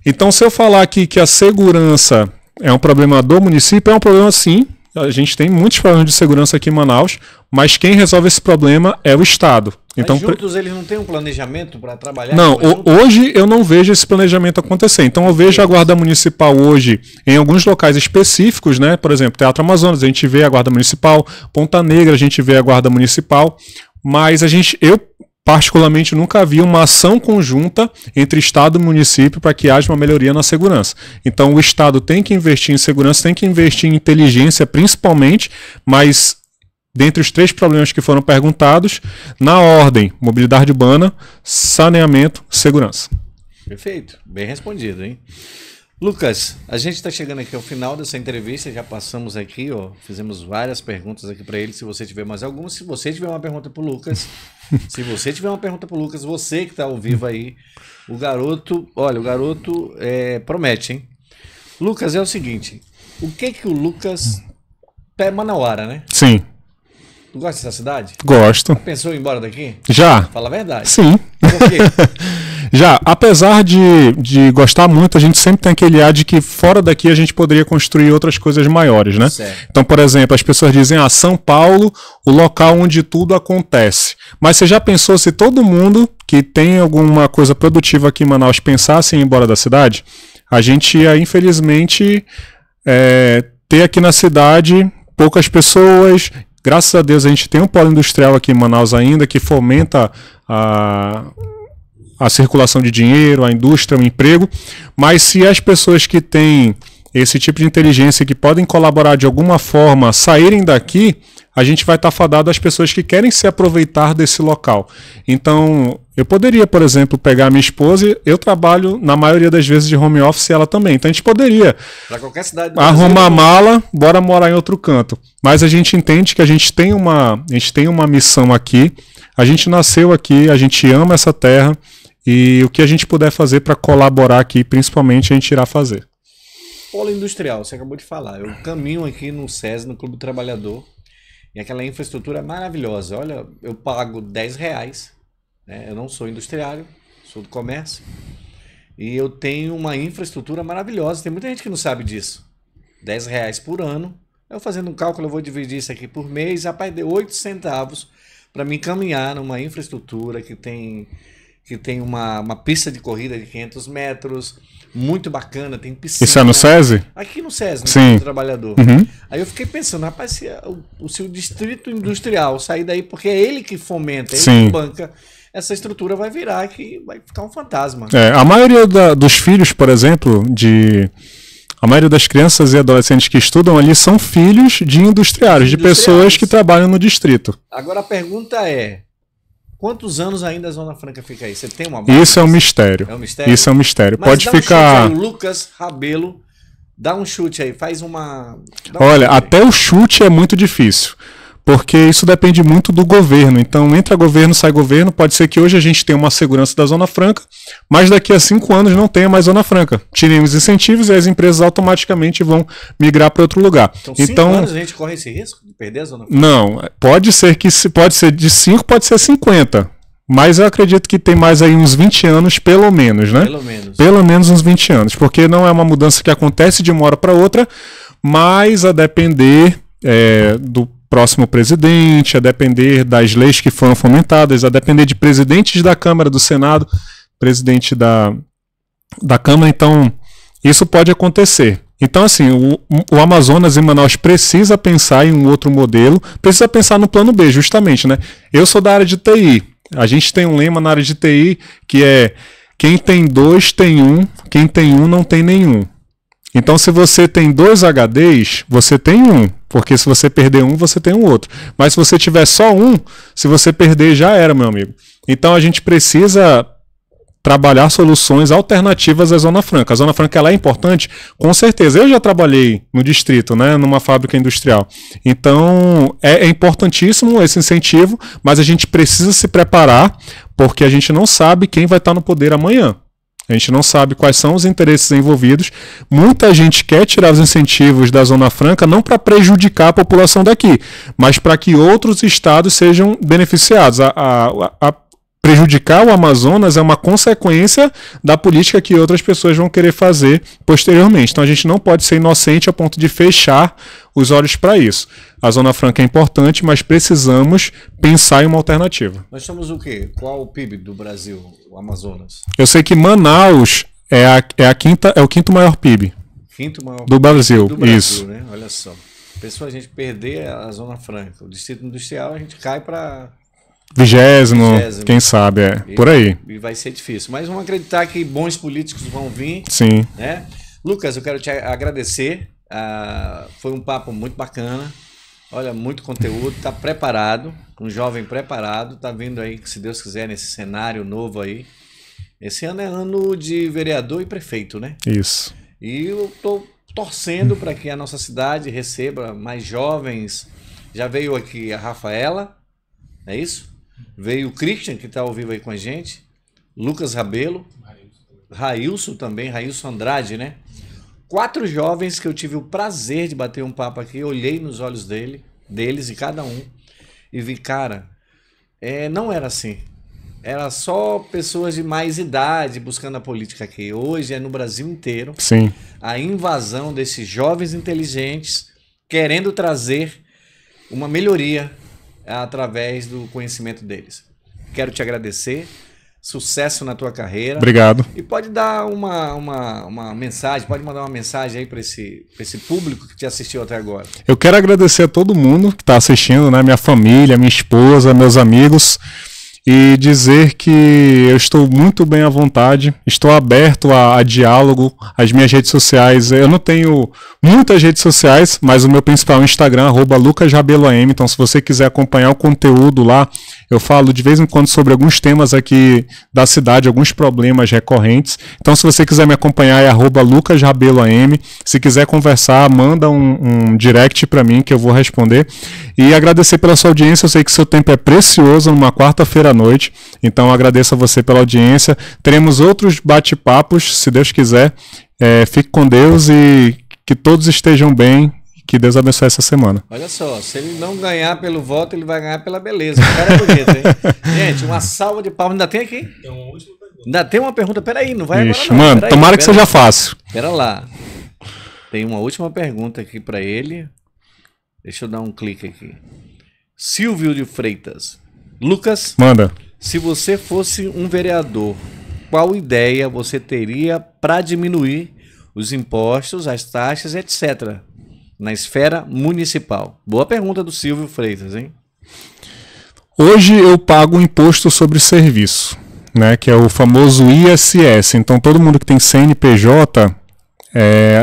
Então, se eu falar aqui que a segurança é um problema do município, é um problema sim. A gente tem muitos problemas de segurança aqui em Manaus, mas quem resolve esse problema é o Estado. Então, mas juntos eles não têm um planejamento para trabalhar? Não, hoje eu não vejo esse planejamento acontecer. Então eu vejo a Guarda Municipal hoje em alguns locais específicos, né? Por exemplo, Teatro Amazonas, a gente vê a Guarda Municipal, Ponta Negra, a gente vê a Guarda Municipal, mas eu particularmente nunca vi uma ação conjunta entre Estado e município para que haja uma melhoria na segurança. Então o Estado tem que investir em segurança, tem que investir em inteligência principalmente, mas dentre os 3 problemas que foram perguntados, na ordem, mobilidade urbana, saneamento, segurança. Perfeito, bem respondido, hein? Lucas, a gente está chegando aqui ao final dessa entrevista, já passamos aqui, ó, fizemos várias perguntas aqui para ele, se você tiver mais alguma, se você tiver uma pergunta para o Lucas, você que está ao vivo aí, o garoto promete, hein? Lucas, é o seguinte, o que o Lucas... É Manauara, né? Sim. Tu gosta dessa cidade? Gosto. Já pensou em ir embora daqui? Já. Fala a verdade. Sim. Por quê? Já, apesar de gostar muito, a gente sempre tem aquele ar de que fora daqui a gente poderia construir outras coisas maiores, né? Certo. Então, por exemplo, as pessoas dizem, São Paulo, o local onde tudo acontece. Mas você já pensou se todo mundo que tem alguma coisa produtiva aqui em Manaus pensasse em ir embora da cidade? A gente ia, infelizmente, ter aqui na cidade poucas pessoas. Graças a Deus a gente tem um polo industrial aqui em Manaus ainda que fomenta a circulação de dinheiro, a indústria, o emprego, mas se as pessoas que têm esse tipo de inteligência que podem colaborar de alguma forma saírem daqui, a gente vai estar fadado às pessoas que querem se aproveitar desse local. Então, eu poderia, por exemplo, pegar a minha esposa, eu trabalho na maioria das vezes de home office e ela também, então a gente poderia para qualquer cidade do arrumar a mala, bora morar em outro canto. Mas a gente entende que a gente tem uma missão aqui, a gente nasceu aqui, a gente ama essa terra, e o que a gente puder fazer para colaborar aqui, principalmente, a gente irá fazer. Polo industrial, você acabou de falar. Eu caminho aqui no SESI, no Clube do Trabalhador, e aquela infraestrutura é maravilhosa. Olha, eu pago R$10, né? Eu não sou industriário, sou do comércio, e eu tenho uma infraestrutura maravilhosa. Tem muita gente que não sabe disso. R$10 por ano. Eu fazendo um cálculo, eu vou dividir isso aqui por mês, rapaz, deu 8 centavos para mim caminhar numa infraestrutura que tem uma pista de corrida de 500 metros, muito bacana, tem piscina. Isso é no SESI? Aqui no SESI, no Sim. do Trabalhador. Uhum. Aí eu fiquei pensando, rapaz, se o distrito industrial sair daí, porque é ele que fomenta, ele Sim. que banca, essa estrutura vai virar que vai ficar um fantasma. A maioria dos filhos, por exemplo, a maioria das crianças e adolescentes que estudam ali são filhos de industriários, de pessoas que trabalham no distrito. Agora a pergunta é, quantos anos ainda a Zona Franca fica aí? Você tem uma base? Isso é um mistério. É um mistério? Isso é um mistério. Mas pode dá ficar. Um chute aí, Lucas Rabelo, dá um chute aí, faz uma. Olha, até o chute é muito difícil. Porque isso depende muito do governo. Então, entra governo, sai governo. Pode ser que hoje a gente tenha uma segurança da Zona Franca, mas daqui a 5 anos não tenha mais Zona Franca. Tirem os incentivos e as empresas automaticamente vão migrar para outro lugar. Então, 5 anos a gente corre esse risco de perder a Zona Franca? Não, pode ser de 5, pode ser 50. Mas eu acredito que tem mais aí uns 20 anos, pelo menos, né? Pelo menos. Pelo menos uns 20 anos. Porque não é uma mudança que acontece de uma hora para outra, mas a depender do próximo presidente, a depender das leis que foram fomentadas, a depender de presidentes da Câmara, do Senado, presidente da Câmara, então isso pode acontecer. Então, assim, o Amazonas e Manaus precisa pensar em um outro modelo, precisa pensar no plano B, justamente, né? Eu sou da área de TI, a gente tem um lema na área de TI que é quem tem 2 tem 1, quem tem 1 não tem nenhum. Então, se você tem 2 HDs, você tem 1. Porque se você perder um, você tem um outro. Mas se você tiver só um, se você perder, já era, meu amigo. Então, a gente precisa trabalhar soluções alternativas à Zona Franca. A Zona Franca ela é importante? Com certeza. Eu já trabalhei no distrito, né, numa fábrica industrial. Então, é importantíssimo esse incentivo, mas a gente precisa se preparar, porque a gente não sabe quem vai estar no poder amanhã. A gente não sabe quais são os interesses envolvidos. Muita gente quer tirar os incentivos da Zona Franca não para prejudicar a população daqui, mas para que outros estados sejam beneficiados. A prejudicar o Amazonas é uma consequência da política que outras pessoas vão querer fazer posteriormente. Então a gente não pode ser inocente a ponto de fechar os olhos para isso. A Zona Franca é importante, mas precisamos pensar em uma alternativa. Nós somos o quê? Qual o PIB do Brasil, o Amazonas? Eu sei que Manaus é o quinto maior PIB. Quinto maior do Brasil, isso. Né? Olha só. Pensou a gente perder a Zona Franca. O Distrito Industrial a gente cai para 20º, quem sabe, por aí. E vai ser difícil. Mas vamos acreditar que bons políticos vão vir. Sim. Né? Lucas, eu quero te agradecer. Foi um papo muito bacana. Olha, muito conteúdo. Está preparado. Um jovem preparado. Está vindo aí, se Deus quiser, nesse cenário novo aí. Esse ano é ano de vereador e prefeito, né? Isso. E eu estou torcendo para que a nossa cidade receba mais jovens. Já veio aqui a Rafaela, é isso? Veio o Christian, que está ao vivo aí com a gente. Lucas Rabelo. Railson também, Railson Andrade, né? 4 jovens que eu tive o prazer de bater um papo aqui. Olhei nos olhos deles e cada um. E vi, cara, não era assim. era só pessoas de mais idade buscando a política aqui. Hoje é no Brasil inteiro. Sim. A invasão desses jovens inteligentes querendo trazer uma melhoria através do conhecimento deles. Quero te agradecer. Sucesso na tua carreira. Obrigado. E pode dar uma mensagem, pode mandar uma mensagem aí para esse público que te assistiu até agora. Eu quero agradecer a todo mundo que está assistindo, né? Minha família, minha esposa, meus amigos, e dizer que eu estou muito bem à vontade, estou aberto a diálogo. As minhas redes sociais, eu não tenho muitas redes sociais, mas o meu principal é o Instagram, @lucasrabeloam. Então, se você quiser acompanhar o conteúdo lá, eu falo de vez em quando sobre alguns temas aqui da cidade, alguns problemas recorrentes. Então, se você quiser me acompanhar, é @lucasrabeloam. Se quiser conversar, manda um direct para mim que eu vou responder. E agradecer pela sua audiência. Eu sei que seu tempo é precioso numa quarta-feira à noite. Então, agradeço a você pela audiência. Teremos outros bate-papos, se Deus quiser. Fique com Deus e que todos estejam bem. Que Deus abençoe essa semana. Olha só, se ele não ganhar pelo voto, ele vai ganhar pela beleza. O cara é bonito, hein? Gente, uma salva de palmas. Ainda tem aqui? Tem uma última pergunta. Ainda tem uma pergunta. Peraí, não vai Ixi, agora não. mano, Peraí, tomara que seja fácil. Pera lá. Tem uma última pergunta aqui para ele. Deixa eu dar um clique aqui. Silvio de Freitas. Lucas, Manda. se você fosse um vereador, qual ideia você teria para diminuir os impostos, as taxas, etc., na esfera municipal? Boa pergunta do Silvio Freitas, hein? Hoje eu pago o imposto sobre serviço, né, que é o famoso ISS. Então todo mundo que tem CNPJ,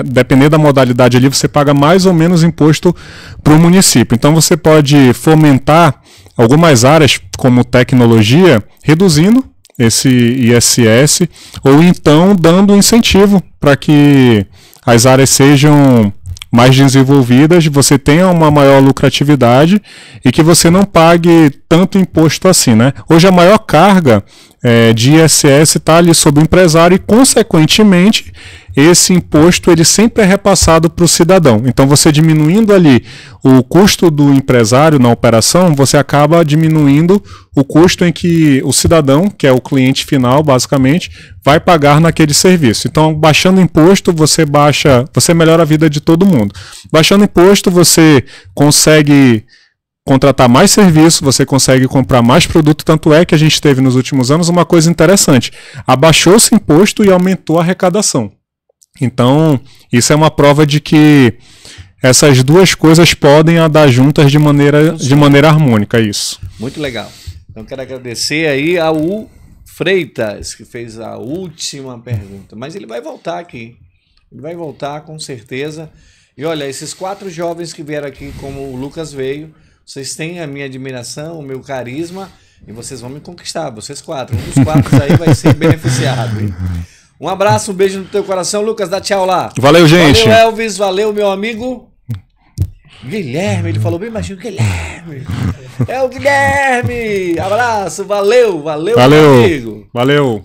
dependendo da modalidade ali, você paga mais ou menos imposto para o município. Então você pode fomentar algumas áreas, como tecnologia, reduzindo esse ISS, ou então dando incentivo para que as áreas sejam mais desenvolvidas, você tenha uma maior lucratividade e que você não pague tanto imposto assim, né? Hoje a maior carga de ISS está ali sobre o empresário e, consequentemente, esse imposto ele sempre é repassado para o cidadão. Então, você diminuindo ali o custo do empresário na operação, você acaba diminuindo o custo em que o cidadão, que é o cliente final, basicamente, vai pagar naquele serviço. Então, baixando imposto, você melhora a vida de todo mundo. Baixando imposto, você consegue contratar mais serviço, você consegue comprar mais produto, tanto é que a gente teve nos últimos anos uma coisa interessante. Abaixou-se o imposto e aumentou a arrecadação. Então, isso é uma prova de que essas duas coisas podem andar juntas de maneira harmônica, isso. Muito legal. Então, quero agradecer aí ao Freitas, que fez a última pergunta. Mas ele vai voltar aqui. Ele vai voltar, com certeza. E olha, esses 4 jovens que vieram aqui, como o Lucas veio, vocês têm a minha admiração, o meu carisma, e vocês vão me conquistar, vocês 4. Um dos 4 aí vai ser beneficiado, hein? Um abraço, um beijo no teu coração. Lucas, dá tchau lá. Valeu, gente. Valeu, Elvis. Valeu, meu amigo Guilherme. Ele falou bem baixinho, Guilherme. É o Guilherme. Abraço, valeu, meu amigo. Valeu.